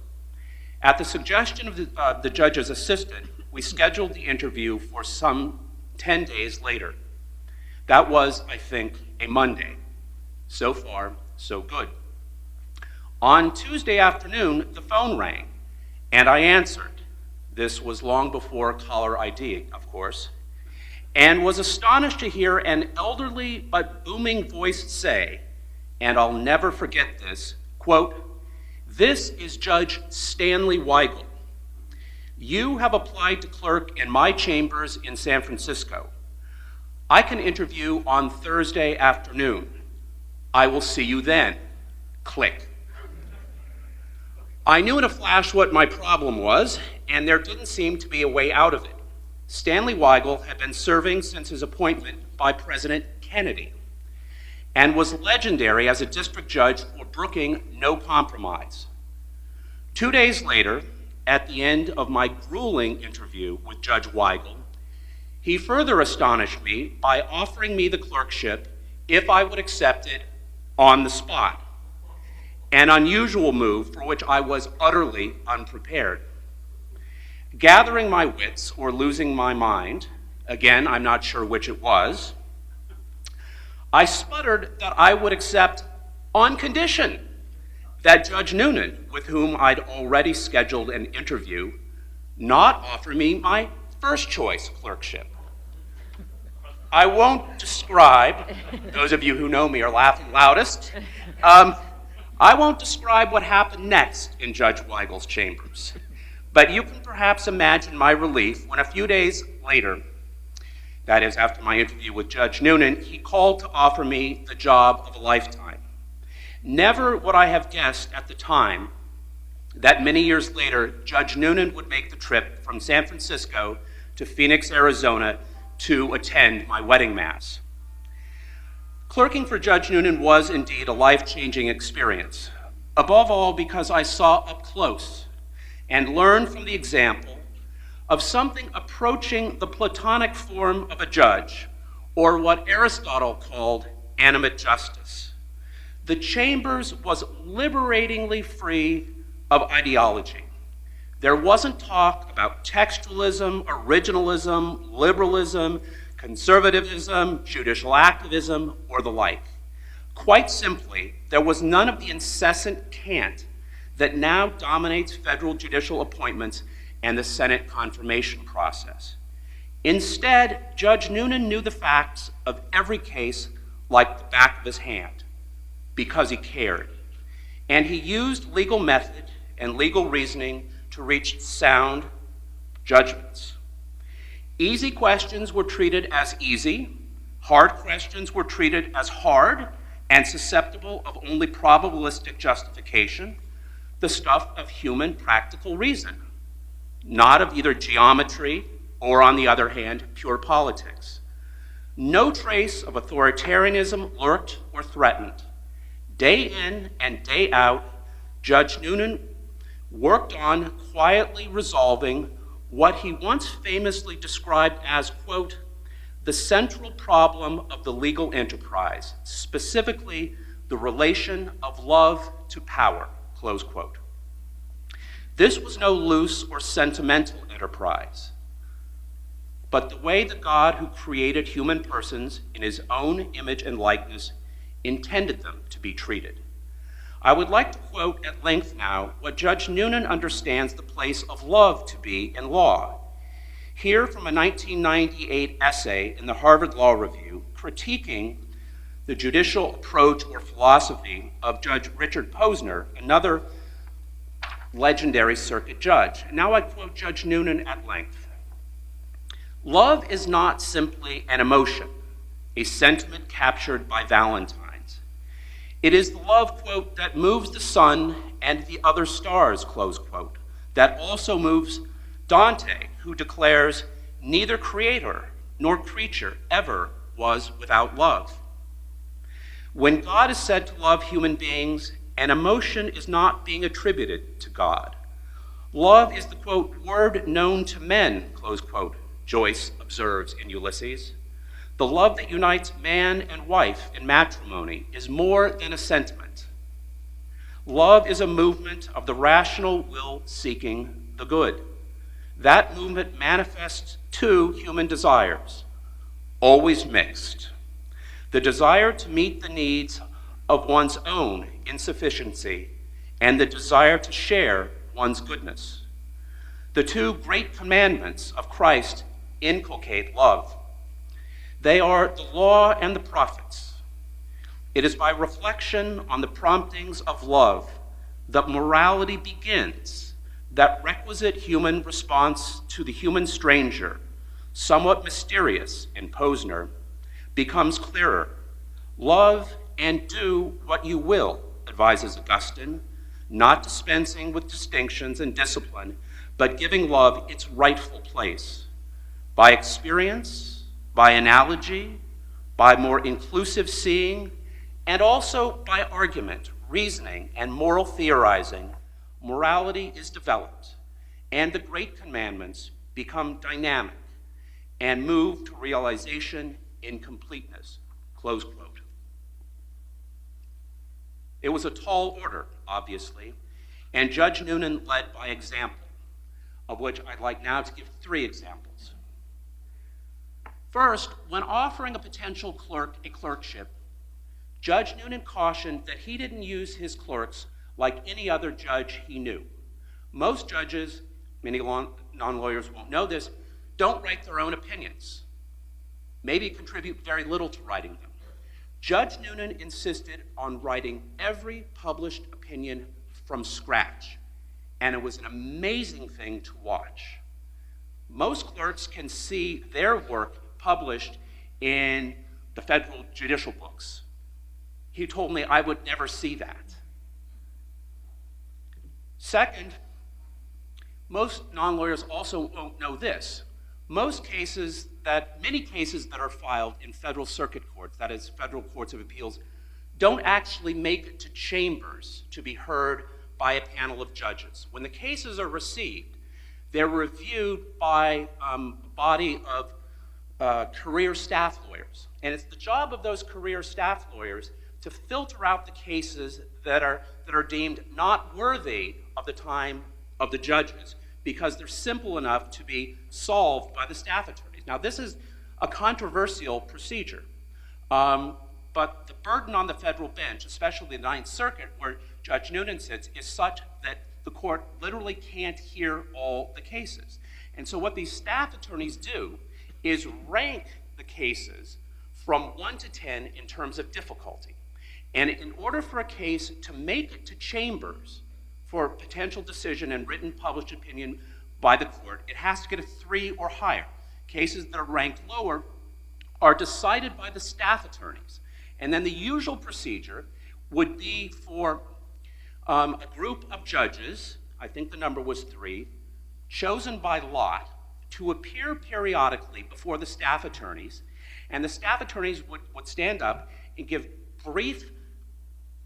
At the suggestion of the judge's assistant, we scheduled the interview for some 10 days later. That was, I think, a Monday. So far, so good. On Tuesday afternoon, the phone rang, and I answered. This was long before caller ID, of course, and was astonished to hear an elderly but booming voice say, and I'll never forget this, quote, "This is Judge Stanley Weigel. You have applied to clerk in my chambers in San Francisco. I can interview on Thursday afternoon. I will see you then." Click. I knew in a flash what my problem was, and there didn't seem to be a way out of it. Stanley Weigel had been serving since his appointment by President Kennedy and was legendary as a district judge for brooking no compromise. 2 days later, at the end of my grueling interview with Judge Weigel, he further astonished me by offering me the clerkship if I would accept it on the spot, an unusual move for which I was utterly unprepared. Gathering my wits or losing my mind, again, I'm not sure which it was, I sputtered that I would accept on condition that Judge Noonan, with whom I'd already scheduled an interview, not offer me my first choice clerkship. I won't describe, those of you who know me are laughing loudest, I won't describe what happened next in Judge Weigel's chambers, but you can perhaps imagine my relief when a few days later, that is after my interview with Judge Noonan, he called to offer me the job of a lifetime. Never would I have guessed at the time that many years later, Judge Noonan would make the trip from San Francisco to Phoenix, Arizona to attend my wedding mass. Clerking for Judge Noonan was indeed a life-changing experience, above all because I saw up close and learned from the example of something approaching the Platonic form of a judge, or what Aristotle called animate justice. The chambers was liberatingly free of ideology. There wasn't talk about textualism, originalism, liberalism, conservatism, judicial activism, or the like. Quite simply, there was none of the incessant cant that now dominates federal judicial appointments and the Senate confirmation process. Instead, Judge Noonan knew the facts of every case like the back of his hand, because he cared. And he used legal method and legal reasoning to reach sound judgments. Easy questions were treated as easy, hard questions were treated as hard and susceptible of only probabilistic justification, the stuff of human practical reason, not of either geometry or, on the other hand, pure politics. No trace of authoritarianism lurked or threatened. Day in and day out, Judge Noonan worked on quietly resolving what he once famously described as, quote, the central problem of the legal enterprise, specifically the relation of love to power, close quote. This was no loose or sentimental enterprise, but the way the God who created human persons in his own image and likeness intended them to be treated. I would like to quote at length now what Judge Noonan understands the place of love to be in law. Here from a 1998 essay in the Harvard Law Review critiquing the judicial approach or philosophy of Judge Richard Posner, another legendary circuit judge. And now I quote Judge Noonan at length. Love is not simply an emotion, a sentiment captured by Valentine's. It is the love, quote, that moves the sun and the other stars, close quote, that also moves Dante, who declares, neither creator nor creature ever was without love. When God is said to love human beings, an emotion is not being attributed to God. Love is the, quote, word known to men, close quote, Joyce observes in Ulysses. The love that unites man and wife in matrimony is more than a sentiment. Love is a movement of the rational will seeking the good. That movement manifests two human desires, always mixed. The desire to meet the needs of one's own insufficiency and the desire to share one's goodness. The two great commandments of Christ inculcate love. They are the law and the prophets. It is by reflection on the promptings of love that morality begins, that requisite human response to the human stranger, somewhat mysterious in Posner, becomes clearer. Love and do what you will, advises Augustine, not dispensing with distinctions and discipline, but giving love its rightful place. By experience, by analogy, by more inclusive seeing, and also by argument, reasoning, and moral theorizing, morality is developed, and the great commandments become dynamic and move to realization in completeness, close quote. It was a tall order, obviously, and Judge Noonan led by example, of which I'd like now to give 3 examples. First, when offering a potential clerk a clerkship, Judge Noonan cautioned that he didn't use his clerks like any other judge he knew. Most judges, many non-lawyers won't know this, don't write their own opinions, maybe contribute very little to writing them. Judge Noonan insisted on writing every published opinion from scratch, and it was an amazing thing to watch. Most clerks can see their work published in the federal judicial books. He told me I would never see that. Second, most non-lawyers also won't know this. Many cases that are filed in federal circuit courts, that is, federal courts of appeals, don't actually make it to chambers to be heard by a panel of judges. When the cases are received, they're reviewed by a body of career staff lawyers. And it's the job of those career staff lawyers to filter out the cases that are deemed not worthy of the time of the judges, because they're simple enough to be solved by the staff attorneys. Now, this is a controversial procedure, but the burden on the federal bench, especially the Ninth Circuit, where Judge Noonan sits, is such that the court literally can't hear all the cases. And so what these staff attorneys do is rank the cases from 1 to 10 in terms of difficulty. And in order for a case to make it to chambers for potential decision and written published opinion by the court, it has to get a 3 or higher. Cases that are ranked lower are decided by the staff attorneys. And then the usual procedure would be for a group of judges, I think the number was 3, chosen by lot to appear periodically before the staff attorneys, and the staff attorneys would stand up and give brief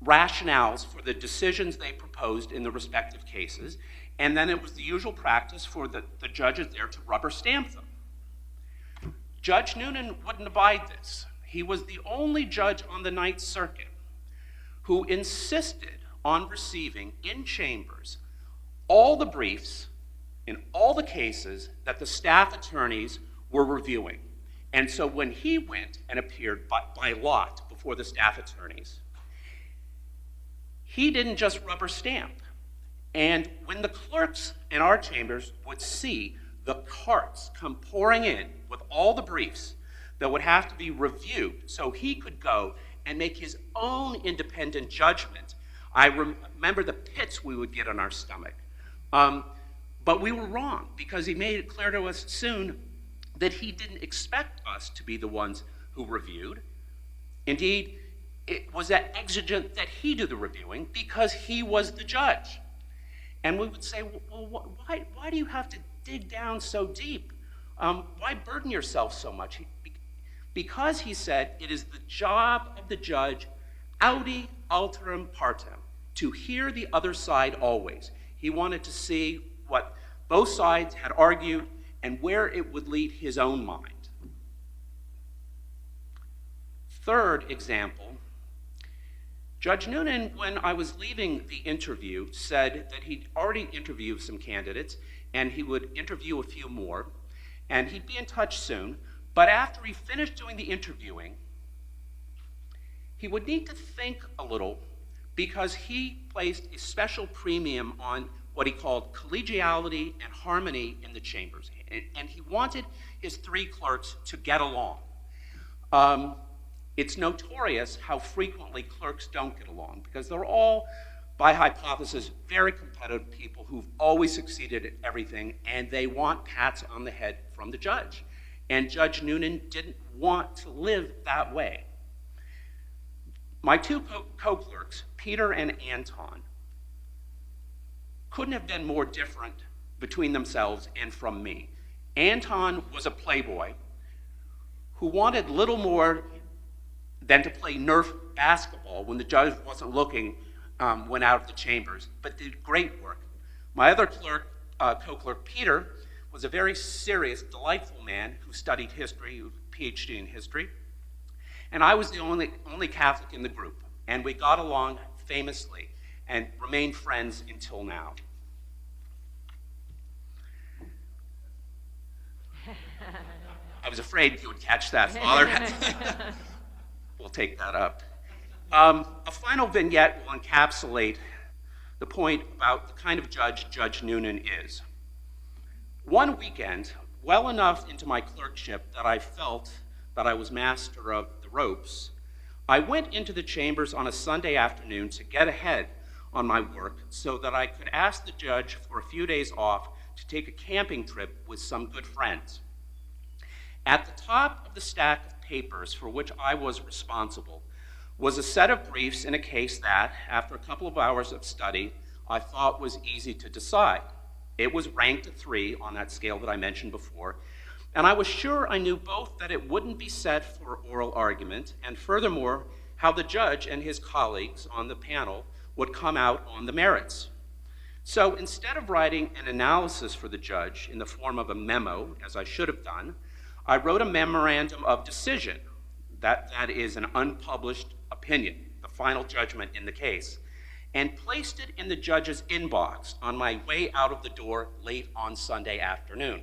rationales for the decisions they proposed in the respective cases, and then it was the usual practice for the judges there to rubber stamp them. Judge Noonan wouldn't abide this. He was the only judge on the Ninth Circuit who insisted on receiving in chambers all the briefs in all the cases that the staff attorneys were reviewing. And so when he went and appeared by lot before the staff attorneys, he didn't just rubber stamp. And when the clerks in our chambers would see the carts come pouring in with all the briefs that would have to be reviewed so he could go and make his own independent judgment, I remember the pits we would get on our stomach. But we were wrong, because he made it clear to us soon that he didn't expect us to be the ones who reviewed. Indeed, it was that exigent that he do the reviewing because he was the judge. And we would say, well, why do you have to dig down so deep? Why burden yourself so much? Because he said it is the job of the judge, audi alteram partem, to hear the other side always. He wanted to see what both sides had argued and where it would lead his own mind. Third example, Judge Noonan, when I was leaving the interview, said that he'd already interviewed some candidates and he would interview a few more, and he'd be in touch soon. But after he finished doing the interviewing, he would need to think a little, because he placed a special premium on what he called collegiality and harmony in the chambers. And he wanted his 3 clerks to get along. It's notorious how frequently clerks don't get along, because they're all, by hypothesis, very competitive people who've always succeeded at everything, and they want pats on the head from the judge. And Judge Noonan didn't want to live that way. My 2 co-clerks, Peter and Anton, couldn't have been more different between themselves and from me. Anton was a playboy who wanted little more than to play Nerf basketball when the judge wasn't looking, went out of the chambers, but did great work. My other clerk, co-clerk Peter was a very serious, delightful man who studied history, who PhD in history. And I was the only Catholic in the group. And we got along famously and remained friends until now. I was afraid you would catch that, Father. We'll take that up. A final vignette will encapsulate the point about the kind of judge Judge Noonan is. One weekend, well enough into my clerkship that I felt that I was master of the ropes, I went into the chambers on a Sunday afternoon to get ahead on my work so that I could ask the judge for a few days off to take a camping trip with some good friends. At the top of the stack of papers for which I was responsible was a set of briefs in a case that, after a couple of hours of study, I thought was easy to decide. It was ranked a 3 on that scale that I mentioned before, and I was sure I knew both that it wouldn't be set for oral argument, and furthermore, how the judge and his colleagues on the panel would come out on the merits. So instead of writing an analysis for the judge in the form of a memo, as I should have done, I wrote a memorandum of decision, that is an unpublished opinion, the final judgment in the case, and placed it in the judge's inbox on my way out of the door late on Sunday afternoon.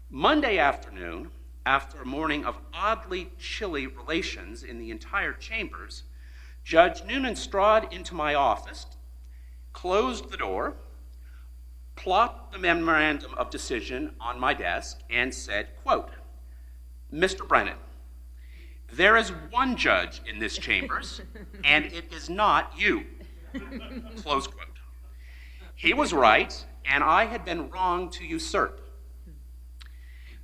Monday afternoon, after a morning of oddly chilly relations in the entire chambers, Judge Noonan strode into my office, closed the door, plopped the memorandum of decision on my desk, and said, quote, "Mr. Brennan, there is one judge in this chambers, and it is not you." Close quote. He was right, and I had been wrong to usurp.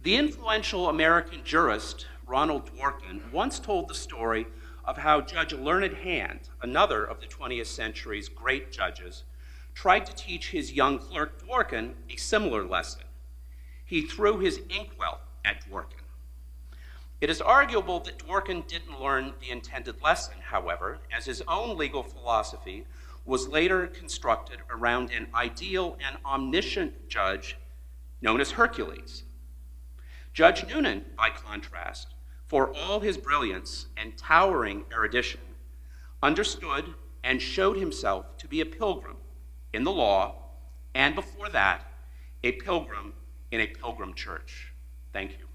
The influential American jurist Ronald Dworkin once told the story of how Judge Learned Hand, another of the 20th century's great judges, tried to teach his young clerk Dworkin a similar lesson. He threw his inkwell at Dworkin. It is arguable that Dworkin didn't learn the intended lesson, however, as his own legal philosophy was later constructed around an ideal and omniscient judge known as Hercules. Judge Noonan, by contrast, for all his brilliance and towering erudition, understood and showed himself to be a pilgrim in the law, and before that, a pilgrim in a pilgrim church. Thank you.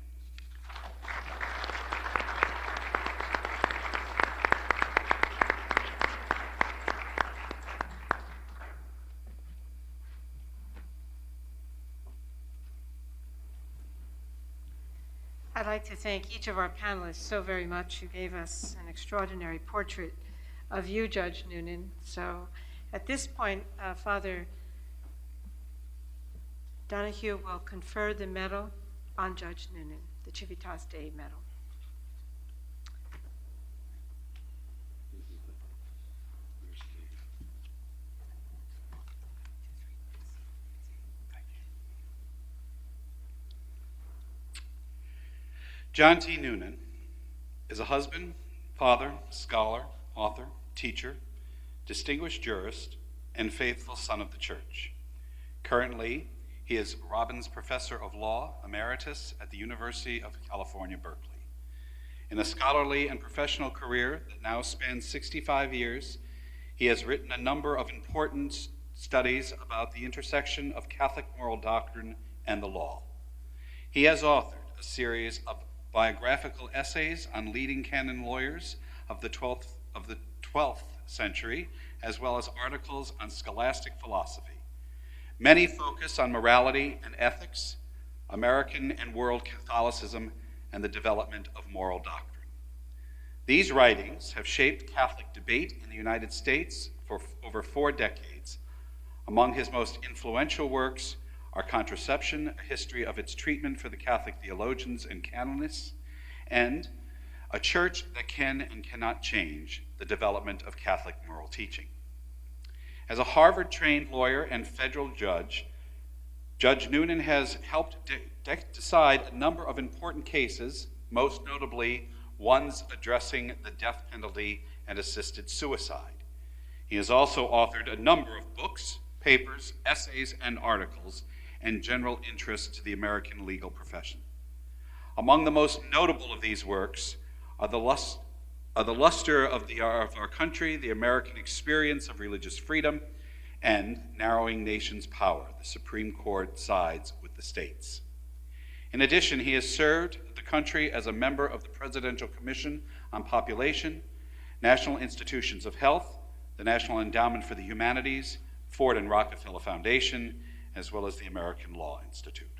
I'd like to thank each of our panelists so very much. You gave us an extraordinary portrait of you, Judge Noonan. So at this point, Father Donahue will confer the medal on Judge Noonan, the Civitas Dei Medal. John T. Noonan is a husband, father, scholar, author, teacher, distinguished jurist, and faithful son of the church. Currently, he is Robbins Professor of Law, Emeritus at the University of California, Berkeley. In a scholarly and professional career that now spans 65 years, he has written a number of important studies about the intersection of Catholic moral doctrine and the law. He has authored a series of biographical essays on leading canon lawyers of the 12th century, as well as articles on scholastic philosophy. Many focus on morality and ethics, American and world Catholicism, and the development of moral doctrine. These writings have shaped Catholic debate in the United States for over 4 decades. Among his most influential works are Contraception, a history of its treatment for the Catholic theologians and canonists, and A Church That Can and Cannot Change, the Development of Catholic Moral Teaching. As a Harvard-trained lawyer and federal judge, Judge Noonan has helped decide a number of important cases, most notably ones addressing the death penalty and assisted suicide. He has also authored a number of books, papers, essays, and articles, and general interest to the American legal profession. Among the most notable of these works are the luster of our country, the American experience of religious freedom, and Narrowing Nations Power, the Supreme Court sides with the states. In addition, he has served the country as a member of the Presidential Commission on Population, National Institutions of Health, the National Endowment for the Humanities, Ford and Rockefeller Foundation, as well as the American Law Institute.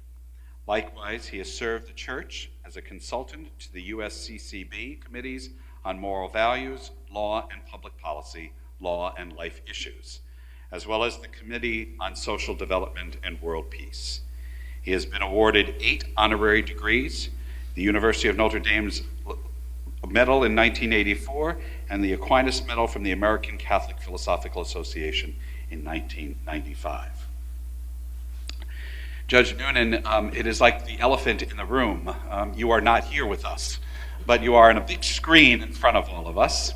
Likewise, he has served the Church as a consultant to the USCCB committees on moral values, law and public policy, law and life issues, as well as the Committee on Social Development and World Peace. He has been awarded 8 honorary degrees, the University of Notre Dame's Medal in 1984, and the Aquinas Medal from the American Catholic Philosophical Association in 1995. Judge Noonan, it is like the elephant in the room. You are not here with us, but you are on a big screen in front of all of us.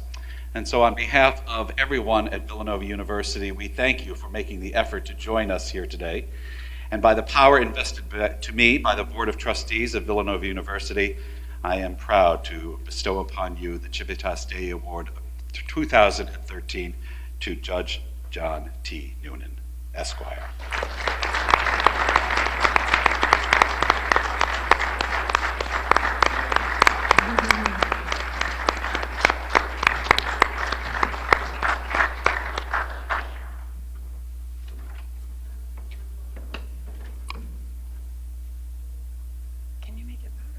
And so on behalf of everyone at Villanova University, we thank you for making the effort to join us here today. And by the power invested to me by the Board of Trustees of Villanova University, I am proud to bestow upon you the Civitas Dei Award 2013 to Judge John T. Noonan, Esquire. Can you make it better?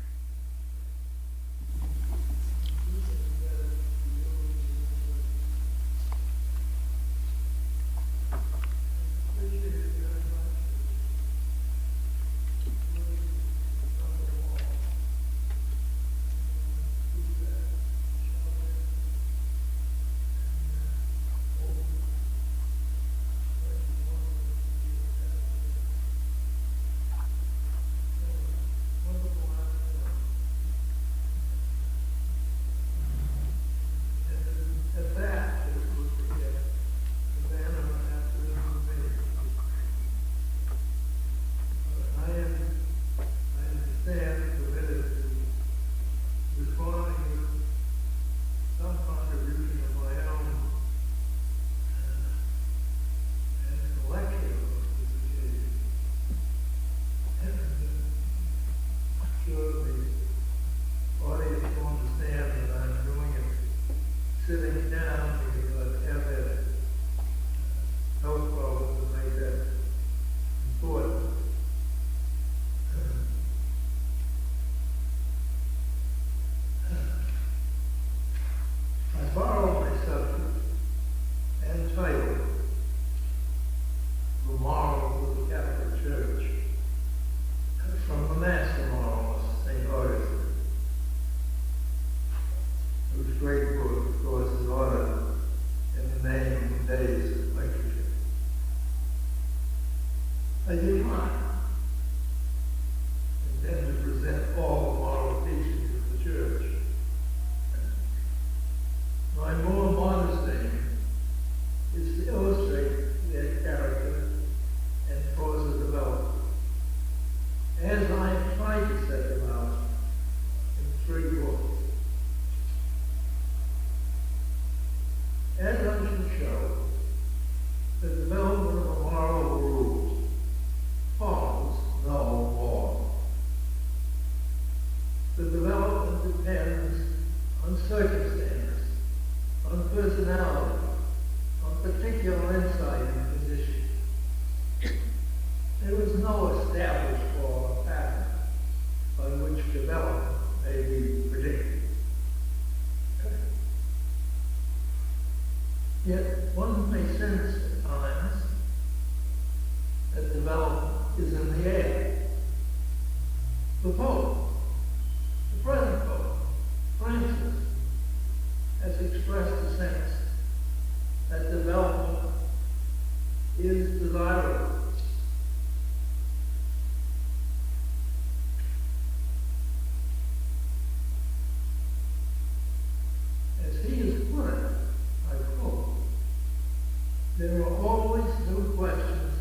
Sitting down because I have that health problem to make that important. I borrowed my subject and title, The Morals of the Catholic Church, from the Master Moralist, St. Augustine. It was a great book, of course, is ordered in the name of the days of literature. I did not intend to present all the moral teachings of the Church. My more modest aim is to illustrate their character and cause of development, as I have tried to set them out in 3 books. As I shall show, the development of a moral rule follows no law. The development depends on circumstance, on personality, on particular insight and condition. There is no established law or pattern by which development may be predicted. Yet one may sense at times that development is in the air. The Pope, the present Pope, Francis, has expressed a sense that development is desirable. As he has put it, I quote, there are always new questions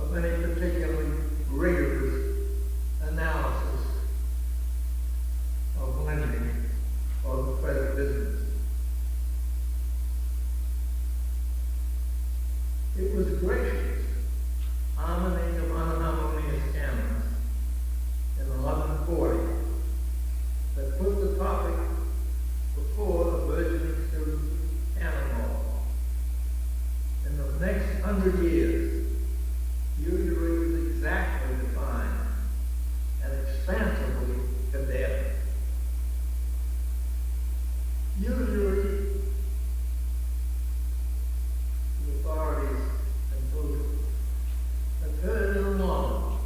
of any particularly rigorous analysis of lending or the credit business. It was gracious harmony of unharmonious canons in 1140 that put the topic before the burgeoning students of canon law. In the next 100 years, usury was exactly defined and expansively condemned. Usury, the authorities concluded, occurred in a loan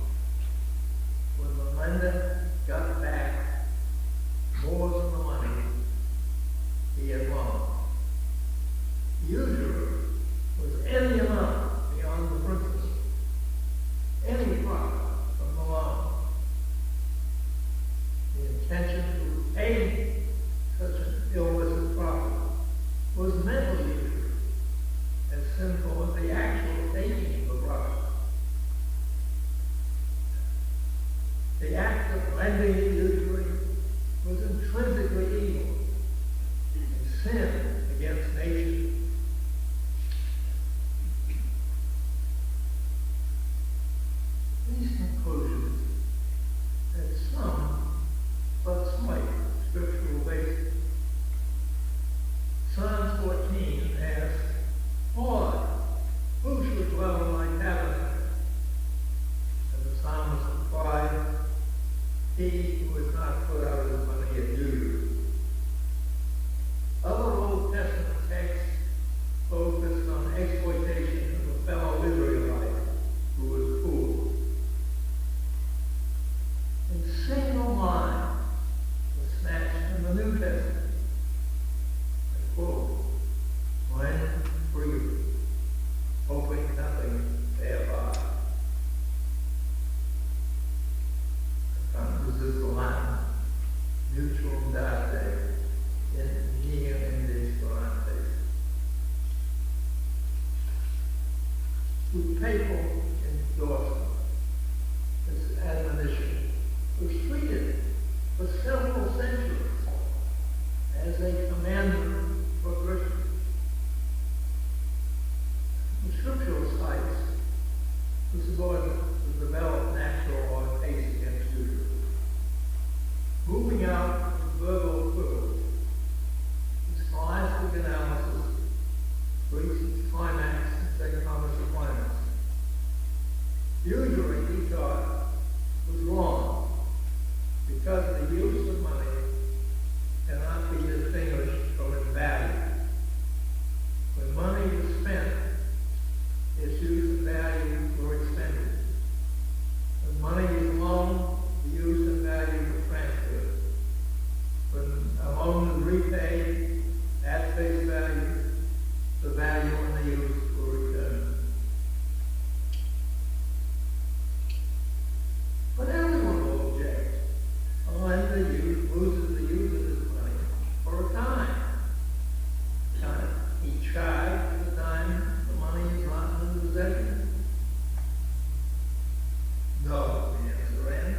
when the lender got back more than the money he had loaned. Usury was any amount beyond the principal, any profit from the loan. The intention to pay such an illicit profit was mental usury, as simple as the actual taking of the profit. The act of lending usury was intrinsically evil and sin against nature. These conclusions had some, but slight, scriptural basis. Psalms 14 asks, Lord, who should dwell in my tabernacle? And the psalmist replied, he who has not put out his money at usury. Other Old Testament texts focused on exploitation of a fellow Israelite who was poor. A single line was snatched from the New Testament. I quote, "Lend freely, hoping nothing thereby." I can't resist the line, "Mutuum date in nihil inde sperantes." With papal endorsement, this admonition was treated for several centuries as a commandment for Christians. The scriptural sites were subordinate to develop natural law case against usury. Moving out of verbal equivalence, the scholastic analysis reached its climax in St. Thomas Aquinas. Usury, he thought, was wrong because the use of money cannot be distinguished from its value. When money is spent, its use and value were expended. When money is loaned, the use and value were transferred. When a loan is repaid at face value, the value and the use were returned. But everyone will object. A lender loses the use of his money for a time. He charged the time the money is not in his possession. No, the answer is,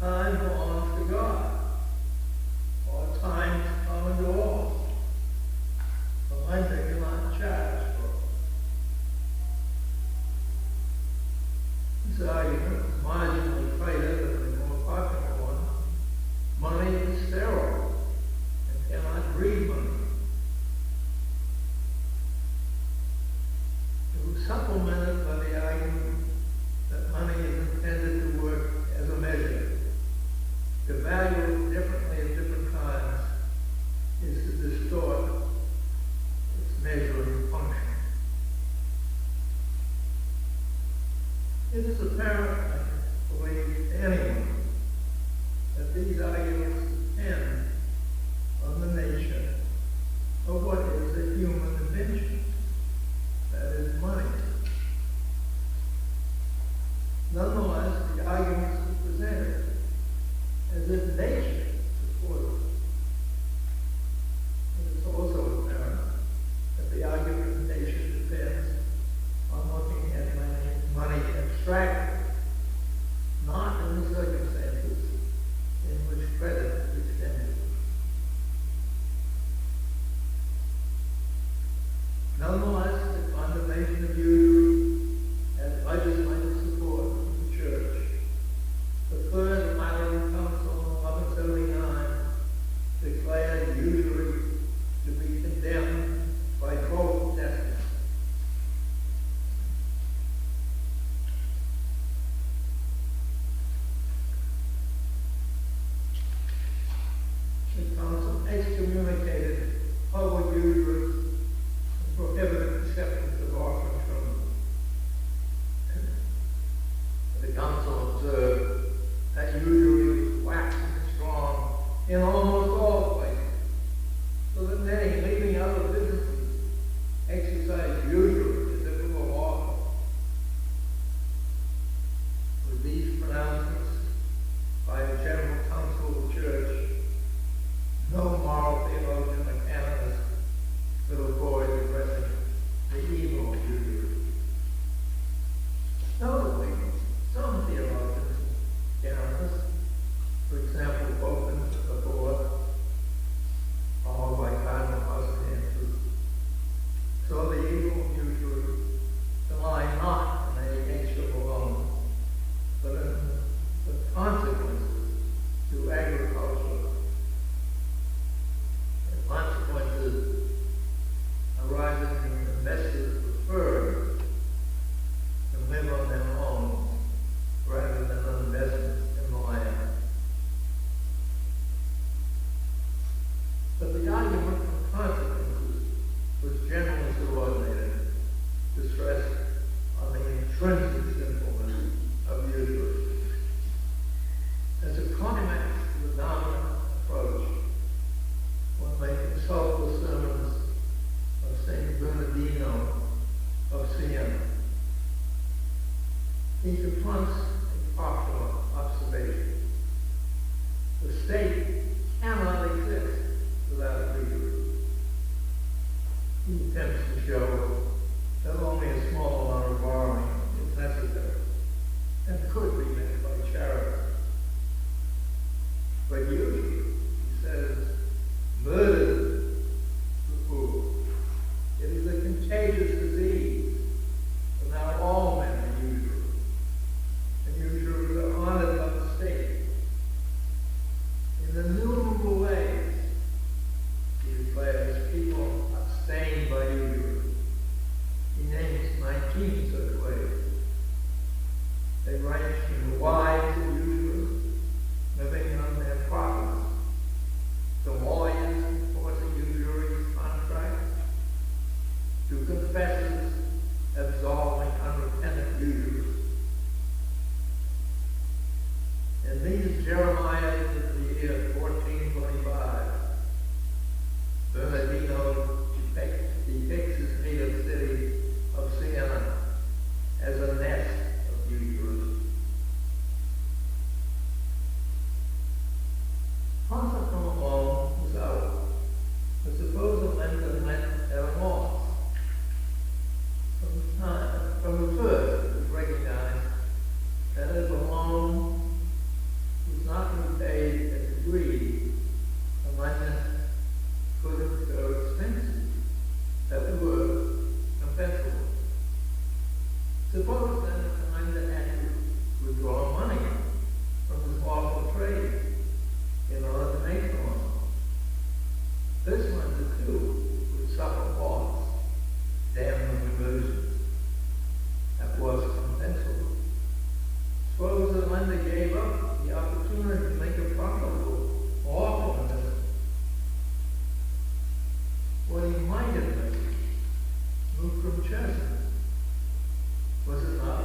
time belongs to God, or time is common to all. The lender cannot charge for it. This argument is marginally tighter than the more popular one. Money is sterile and cannot breed money. It was supplemented by the argument that money is intended to work as a measure. To value it differently at different times is to distort its measuring function. It is apparent, I believe, to anyone that these arguments depend on the nature of what is a human invention, that is money. Nonetheless, the arguments are presented as if nature supported them. It is also apparent that the argument of nature depends on looking at money as abstractly, not in the circumstances in which credit is extended. Nonetheless, the condemnation of usury has legislative support from the Church. The Third Lateran Council in 1179 declared usury to be condemned by both testaments. The council excommunicated public usury and prohibited acceptance of offerings from them. The council observed that usury was waxing strong in almost all places, so that many, leaving other businesses, exercised usury as if it were lawful. With these pronouncements by the General Council of the Church, no moral theologian or canonist could avoid addressing the evil of usury. Notably, some theologians and canonists, for example, Pope the Fourth, followed by Cardinal Augustine, saw the evil of usury to lie not in the nature alone, but in the consequences to agriculture. The consequences arising from investors preferred to live on their own rather than on investments in the land. But the argument from consequences was generally subordinated to stress on the intrinsic sinfulness of usury. As a climax to the dominant approach, one may consult the sermons of St. Bernardino of Siena. He confronts a popular observation. The state cannot exist without usury. He attempts to show that only a small amount of borrowing is necessary and could be met by charity. But usury, he says, murders the poor. It is a contagious disease, but now all men are usury. And usuries are honored by the state in innumerable ways. He declares people abstain by usury. He names 19 such ways. They range from the wives of usurers living on their properties, to lawyers enforcing usury contracts, to confessors absolving unrepentant usurers. In these Jeremiahs of the year 1425, Bernardino depicts his native city of Siena as a nest of usurers. Profit from a loan was out, but suppose a lender lent at a loss. From the first, it was recognized that if a loan was not repaid as agreed, the lender could incur expenses that were compensable. Suppose then the lender had to withdraw money from his lawful trade in order to make the loan. This lender too would suffer loss, damning reversions that was compensable. Suppose the lender gave up the opportunity to make a profitable lawful investment. What he might have made moved from chestnut. Was it not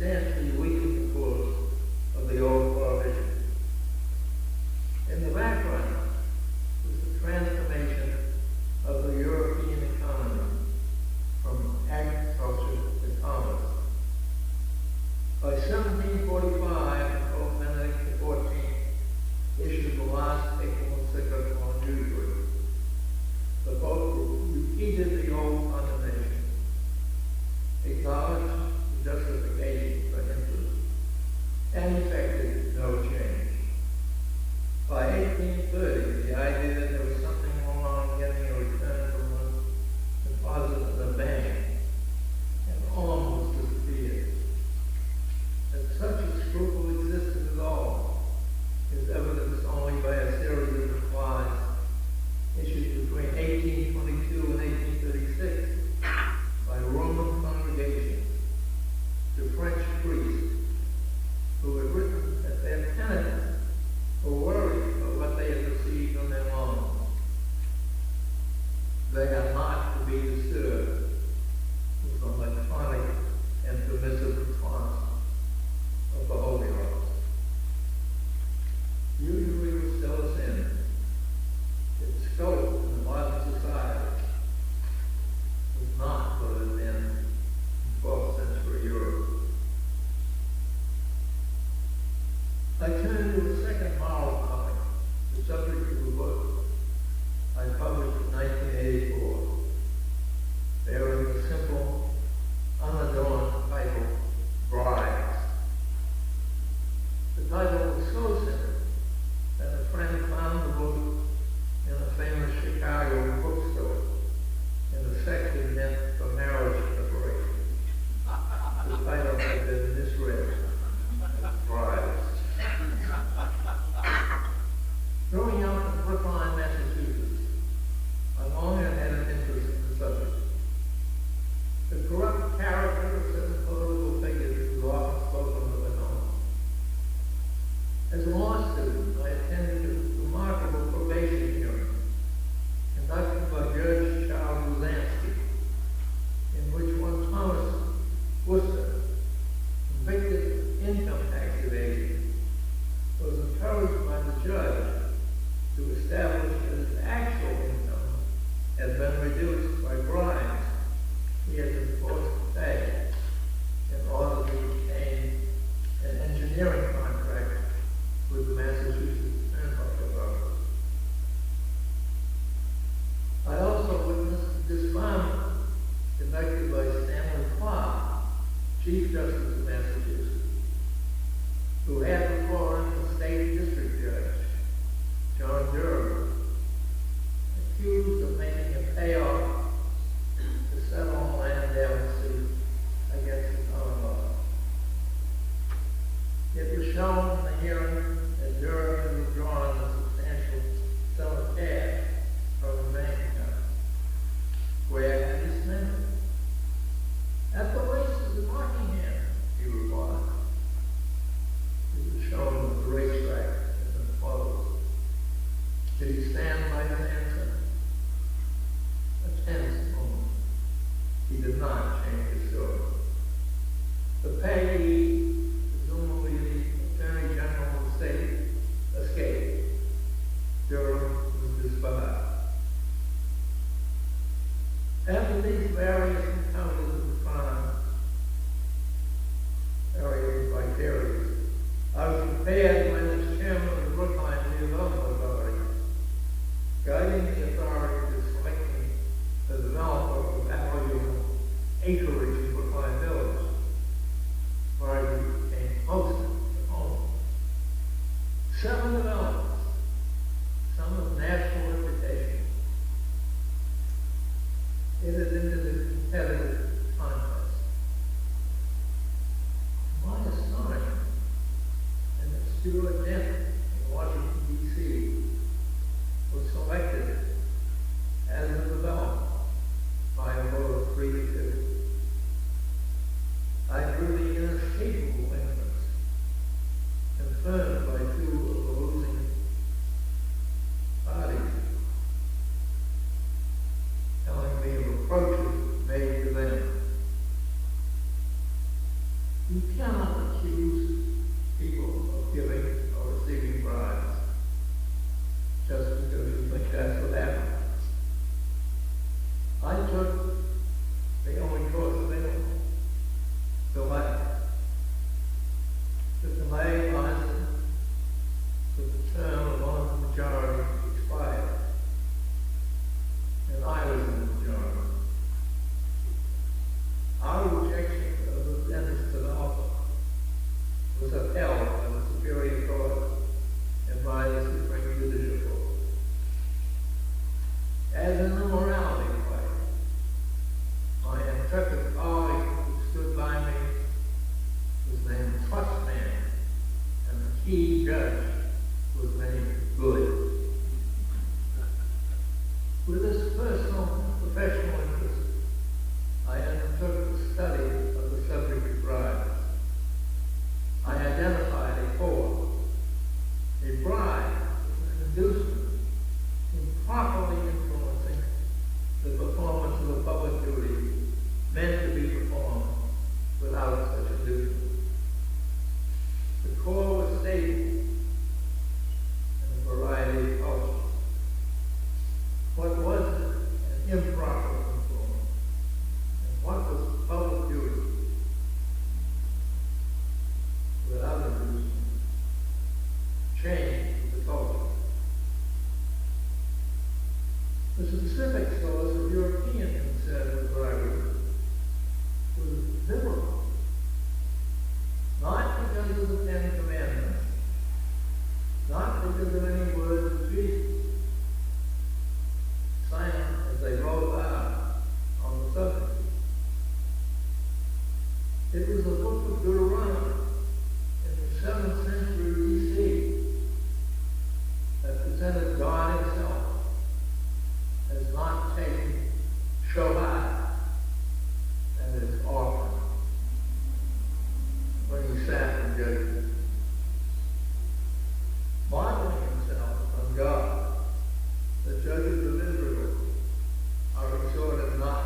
substantially weakened the course of the old prohibition. In the background was the transformation of the European economy from agriculture to commerce. By 1745, Pope Benedict XIV issued the last papal encyclical on Judaism. The Pope repeated the old condemnation, acknowledged the justification for interest, not accuse people of giving or receiving bribes just because you think that's what happens. I took the only course available, delay. The delay lasted to the term of one of the majority expired, and I was in the majority. Our rejection of the sentence to the offer was upheld by the Superior Court and by the Supreme Judicial Court. As in the morality fight, my intrepid colleague who stood by me was named Trustman, and the key judge was named Good. With this personal and professional interest, I undertook the study of the subject of bribes. I identified a form. A bribe is an inducement improperly influencing the performance of a public duty meant to be performed without such inducement. The core was stable in a variety of cultures. What was it? An improper influence. And what was public duty without inducement? Change the culture. The specific source of European concern with bribery was liberal. Not because of the Ten Commandments, not because of any words of Jesus, silent as they wrote out on the subject. It was the book of Deuteronomy in the 7th century BC that presented God himself as not taking Shabbat as his offering when he sat in judgment, modeling himself on God. The judges of Israel are exhorted not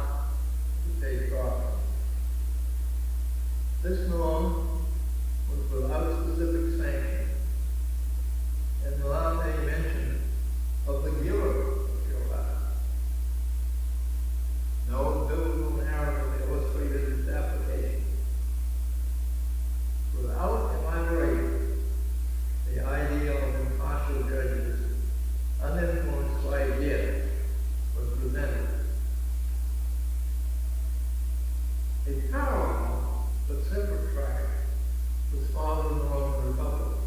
to take offering. This norm was without specific sanction and without any mention of the giver of Shabbat. No biblical narrative illustrated its application. Without elaborating the ideal of impartial judges, uninfluenced by gift, was presented. A parallel but separate track was followed in the Roman Republic.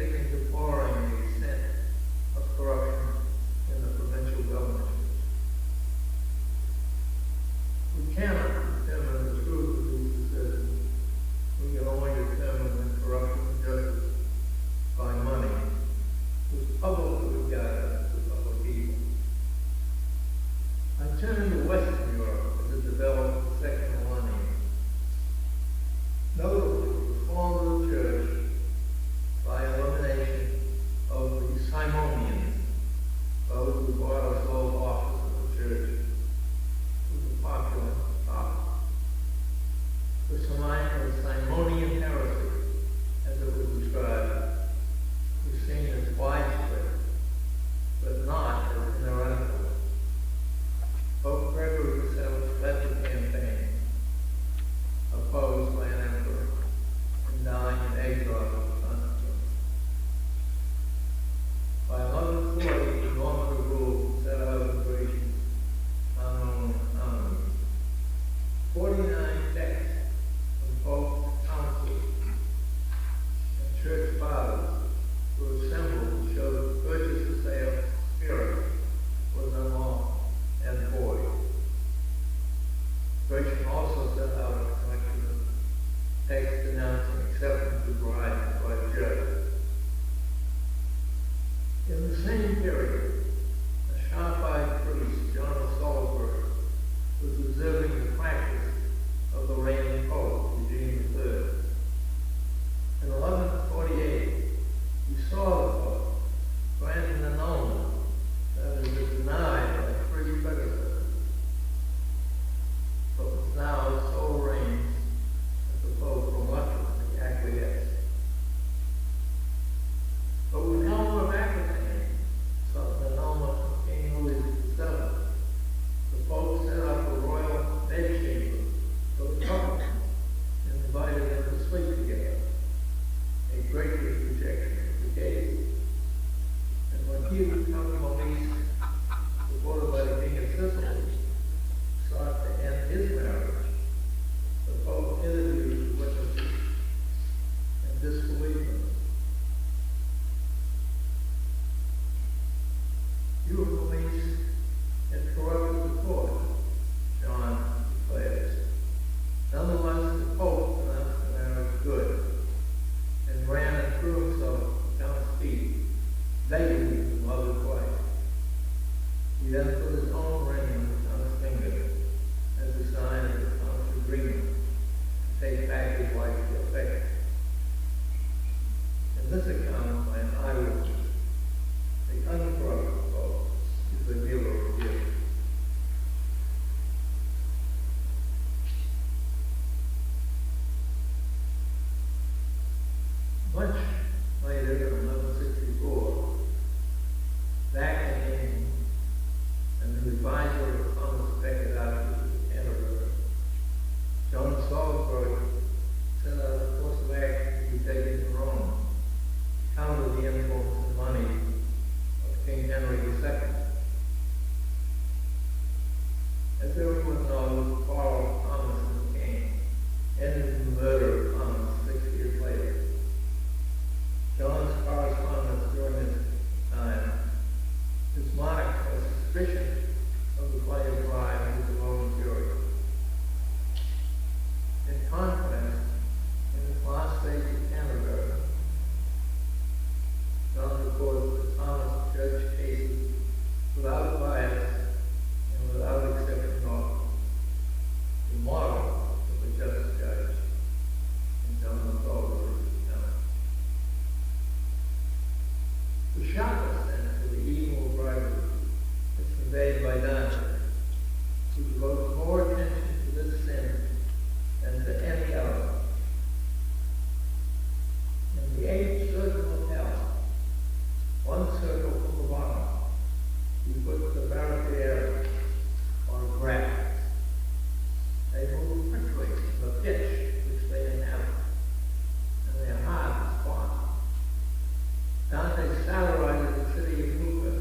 lamenting and deploring the extent of corruption in the provincial government. We cannot determine the truth of these decisions. We can only determine when corruption and justice by money was publicly regarded as a public evil. I turn to Western Europe as it developed the second millennium. Notably, the reform of the church by elimination of the Simonians, those who bought or sold office of the church, was a popular topic. The Simonian heresy, as it was described, was seen as widespread, but not as inherential. Pope Gregory VII led the campaign, opposed by an emperor, and dying in exile as a consequence. By 1140, the Norman rule set out immigration unknown economy. 49 texts from both councils and church fathers were assembled to show that purchase or sale of spirit was unlawful and void. Gratian also set out a collection of texts denouncing acceptance of bribes by the judge. In the same period, a sharp-eyed priest, John of Salisbury, was observing the practice of the reigning Pope, Eugene III. In 1148, he saw the Pope grant an annulment that had been denied by three predecessors, but was now sole reigns as the Pope reluctantly acquiesced. But when Helmer of Aquitaine sought an annulment from King Louis VII, the Pope set up a royal bedchamber for the couple and invited them to sleep together, a greatly rejection of the case. And when he would come to Maurice, supported by the King of Sicily, sought to end his marriage, the Pope interviewed the witnesses and disbelieved them. You of Maurice had corrupted the court, John declares. Nonetheless, the Pope pronounced the marriage good and ran and threw himself at the Count's feet, begging him to love his wife. He then put his own ring on the Count's finger as a sign of the Count's agreement to take back his wife's affection. In this account by an eyewitness, the uncorrupted Pope is the giver of gifts. Much later, in 1164, back in England, and the advisor of Thomas Becket out of Canterbury, John Salisbury set out a course of action to be taken to Rome, to counter the influence and money of King Henry II. As everyone knows, the quarrel of Thomas and the king ended in the murder of Thomas 6 years later. John's correspondence during this time is marked by suspicion of the play of bribe with the Roman jury. In contrast, in his last stage of Canterbury, John records that Thomas judged cases without bias and without accepting offers, the model of a just judge in John Salisbury's account. The sharpest sense of the evil of bribery is conveyed by Dante, who devotes more attention to this sin than to any other. In the eighth circle of hell, one circle from the bottom, he puts the barricade on a graph. They move quickly to the pitch which they inhabit, and they are hard to spot. Dante satirizes the city of Lucca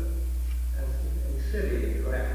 as a city of grass.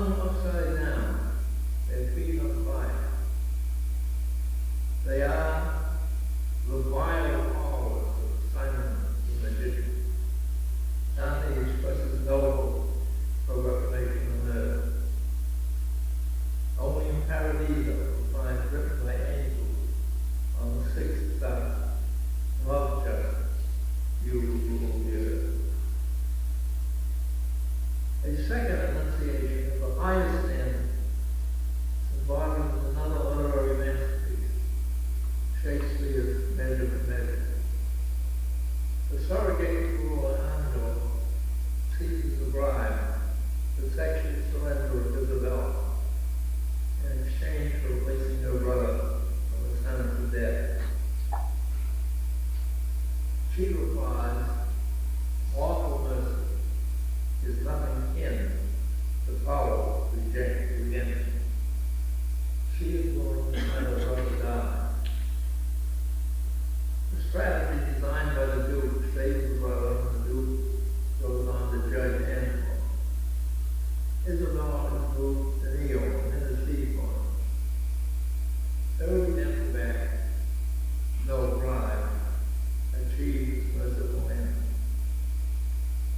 hung upside down, their feet on fire. They are the vile followers of Simon the magician. Dante expresses no hope for reformation on earth. Only in Paradiso we find written by angels on the sixth side, love justice, you rule the earth. A second enunciation of the highest standard embodies another literary masterpiece, Shakespeare's Measure for Measure. The surrogate ruler Angelo seizes the bribe, the sexual surrender of Isabella, in exchange for releasing her brother from the sentence of death. She replies, lawful mercy is nothing in the power of redemption. She is willing to let her brother die. The strategy designed by the Duke saves the brother, and the Duke goes on to judge Angelo. Isabella is moved to kneel and intercede for him. Her redemptive act, no bribe, achieves merciful end.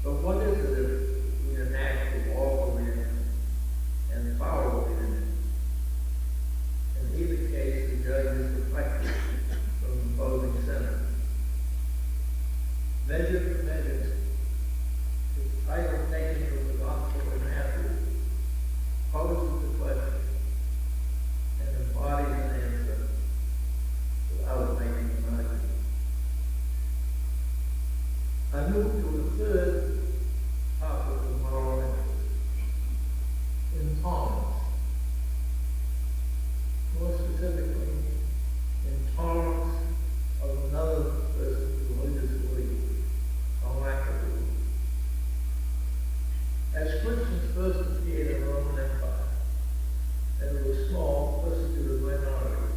But what is it if we enact the lawful redemption and powerful redemption? In either case, the judge is deflected from imposing sentence. Measure for measure, the title taken from the Gospel of Matthew, poses the question and embodies an answer without making an argument. I move to a third topic of moral interest, intolerance. More specifically, intolerance of another person's religious belief or lack of belief. As Christians first appeared in the Roman Empire, there was a small, persecuted minority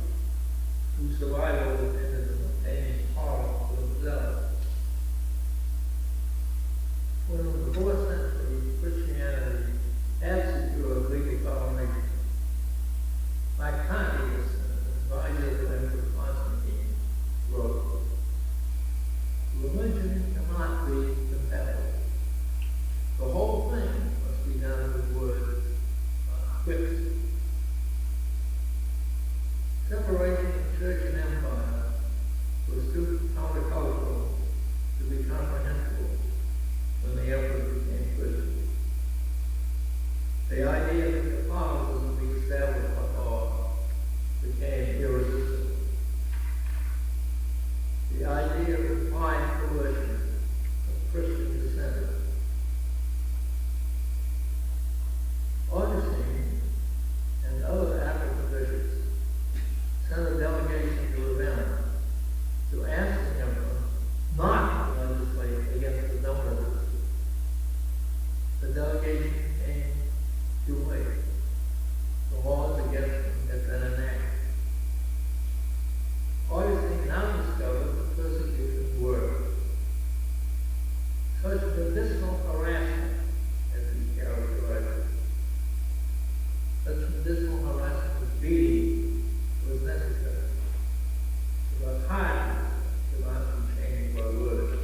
whose survival depended on obtaining tolerance for themselves. When in the 4th century, Christianity had secured legal toleration, Lactantius, advisor of the Emperor Constantine, wrote, religion cannot be compelled. The whole thing must be done with words, quick. Separation of church and empire was too countercultural to be comprehensible when the emperor became Christian. The idea that Catholicism be established by law became irresistible. The idea of implied coercion of Christian dissenters. Augustine and other African bishops sent a delegation to Ravenna to ask the emperor not to legislate against the donors. The delegation came too late. The laws against them had been enacted. Augustine now discovered that persecution worked. Such medicinal harassment, as he characterized it, such medicinal harassment as beating was necessary. But hardness cannot be changed by words.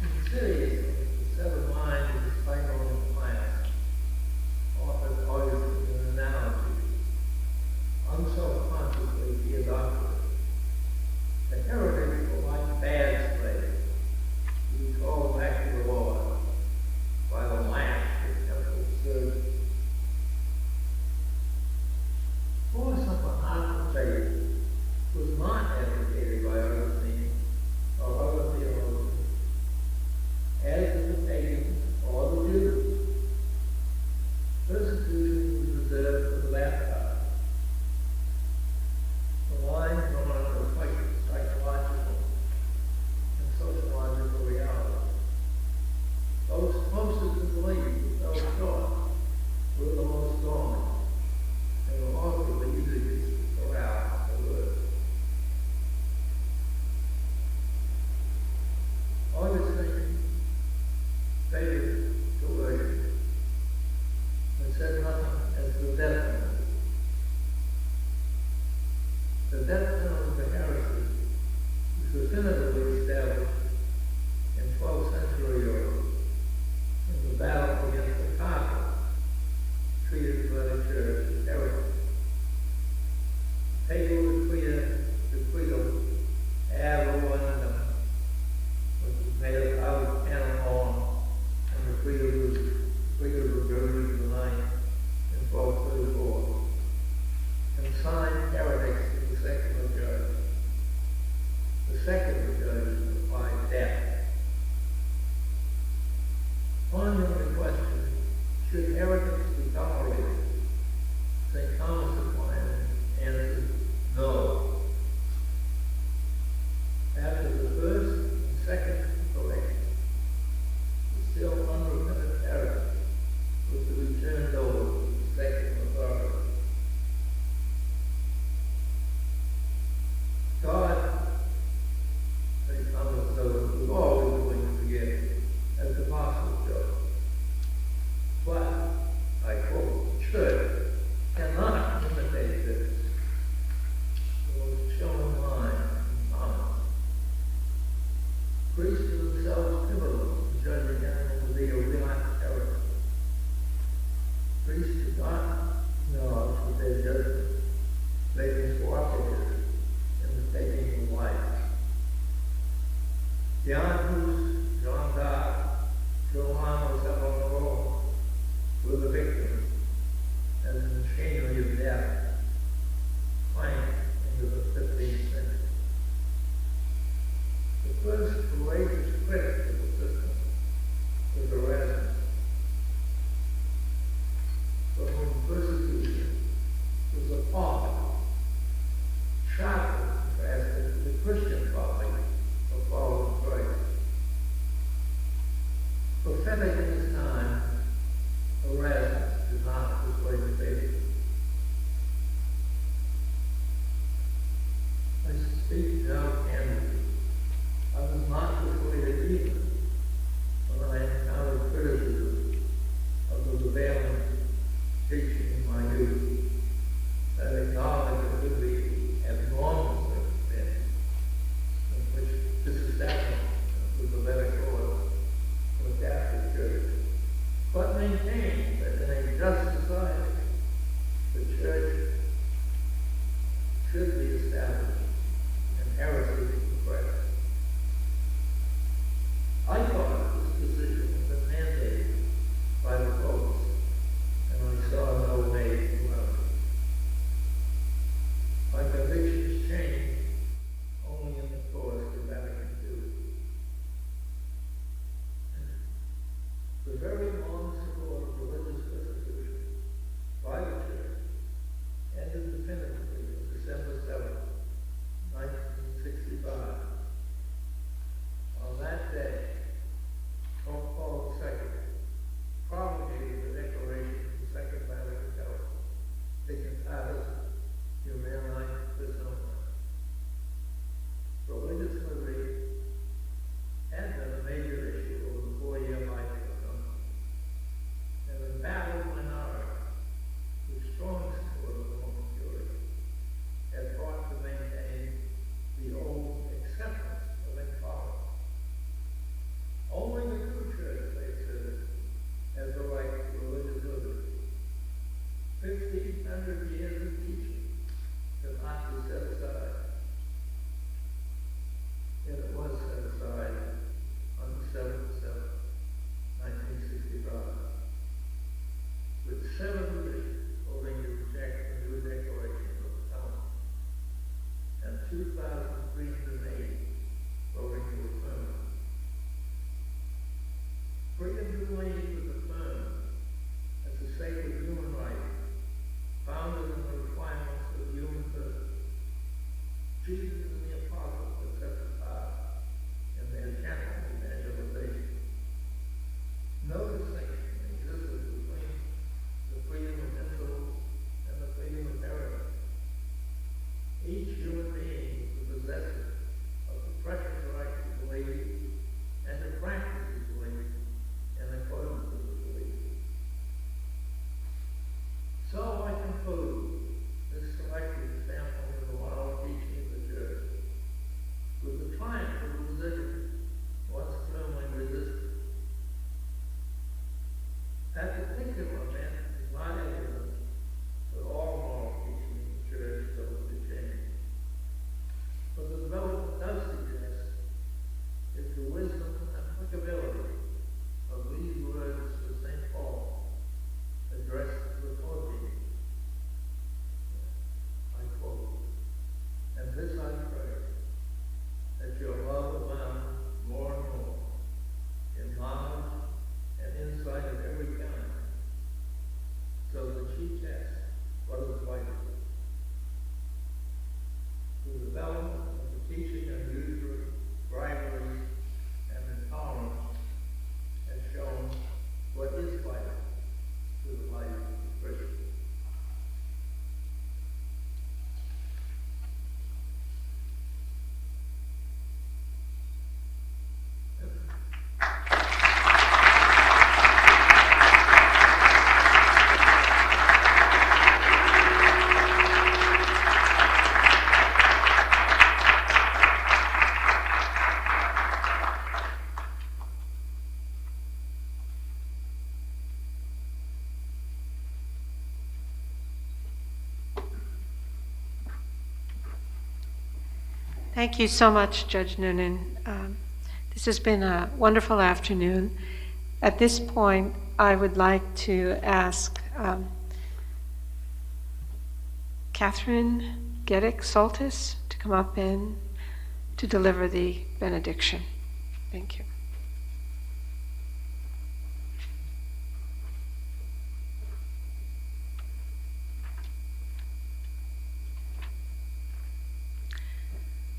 Insidiously, the seven lines of the cycle in class offered Augustine an analogy. Unselfconsciously, he adopted it. The heretics were like bad slaves who were called back to the Lord by the lash of temple surgeons. Force of a heart of faith was not advocated by Augustine or other theologians, as did the pagans or the Jews. Persecution was reserved for the baptized. The line drawn reflects psychological and sociological reality. Those closest to belief, those taught, were the most strong. They were also the easiest to go out the word. Augustine favored coercion heretics be tolerated? St. Thomas Aquinas answered, no. After the first and second collection, the still unrepentant heretic was to be turned over to the second authority. God, St. Thomas knows, was always willing to forgive, as the apostles show. But, I quote, the church cannot imitate this. The most showing line in Thomas. Priests are themselves pivotal in judging animals to be a real heretic. Priests do not acknowledge that their judgment may be cooperative in the taking of life. Beyond whose John died, Johann was up on the roll with the victim as the machinery of death clanked into the 15th century. The first courageous critic of the system was Erasmus, for whom persecution was appalling, sharply contrasted to the Christian folly of following Christ. Prophetic in his time, Erasmus did not persuade the faith. I speak now candidly. I was not persuaded either when I encountered criticism of the prevailing teaching in my youth that acknowledged it would be abnormal circumstances in which this establishment was the better cause of the Catholic Church, but maintained that in a just society, the Church should be established and heresy suppressed. I thought this decision had been mandated by the popes, and I saw no way around it. My convictions changed only in the course of Vatican II. The very long support of religious persecution Thank you so much, Judge Noonan. This has been a wonderful afternoon. At this point, I would like to ask Catherine Geddick-Soltis to come up and to deliver the benediction. Thank you.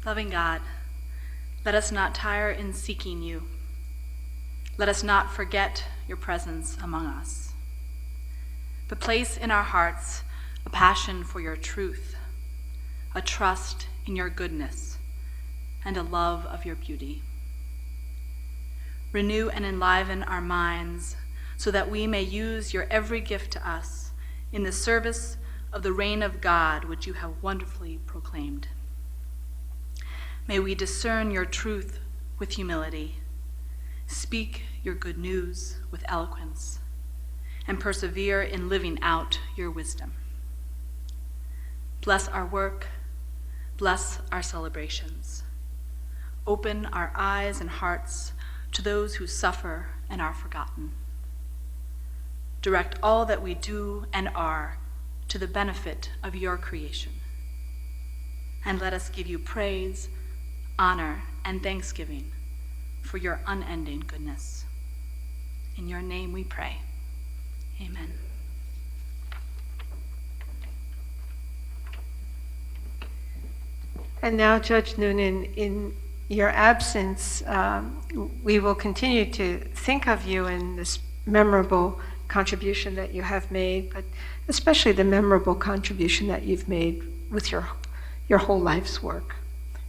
Loving God, let us not tire in seeking you. Let us not forget your presence among us, but place in our hearts a passion for your truth, a trust in your goodness, and a love of your beauty. Renew and enliven our minds so that we may use your every gift to us in the service of the reign of God which you have wonderfully proclaimed. May we discern your truth with humility, speak your good news with eloquence, and persevere in living out your wisdom. Bless our work, bless our celebrations. Open our eyes and hearts to those who suffer and are forgotten. Direct all that we do and are to the benefit of your creation. And let us give you praise, honor, and thanksgiving for your unending goodness. In your name we pray. Amen. And now, Judge Noonan, in your absence, we will continue to think of you in this memorable contribution that you have made, but especially the memorable contribution that you've made with your whole life's work.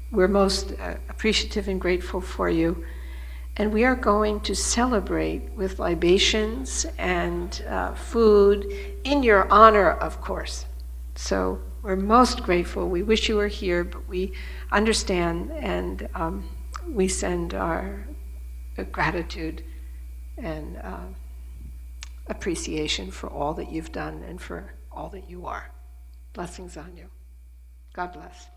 We're most appreciative and grateful for you. And we are going to celebrate with libations and food in your honor, of course. So we're most grateful. We wish you were here, but we understand, and we send our gratitude and appreciation for all that you've done and for all that you are. Blessings on you. God bless.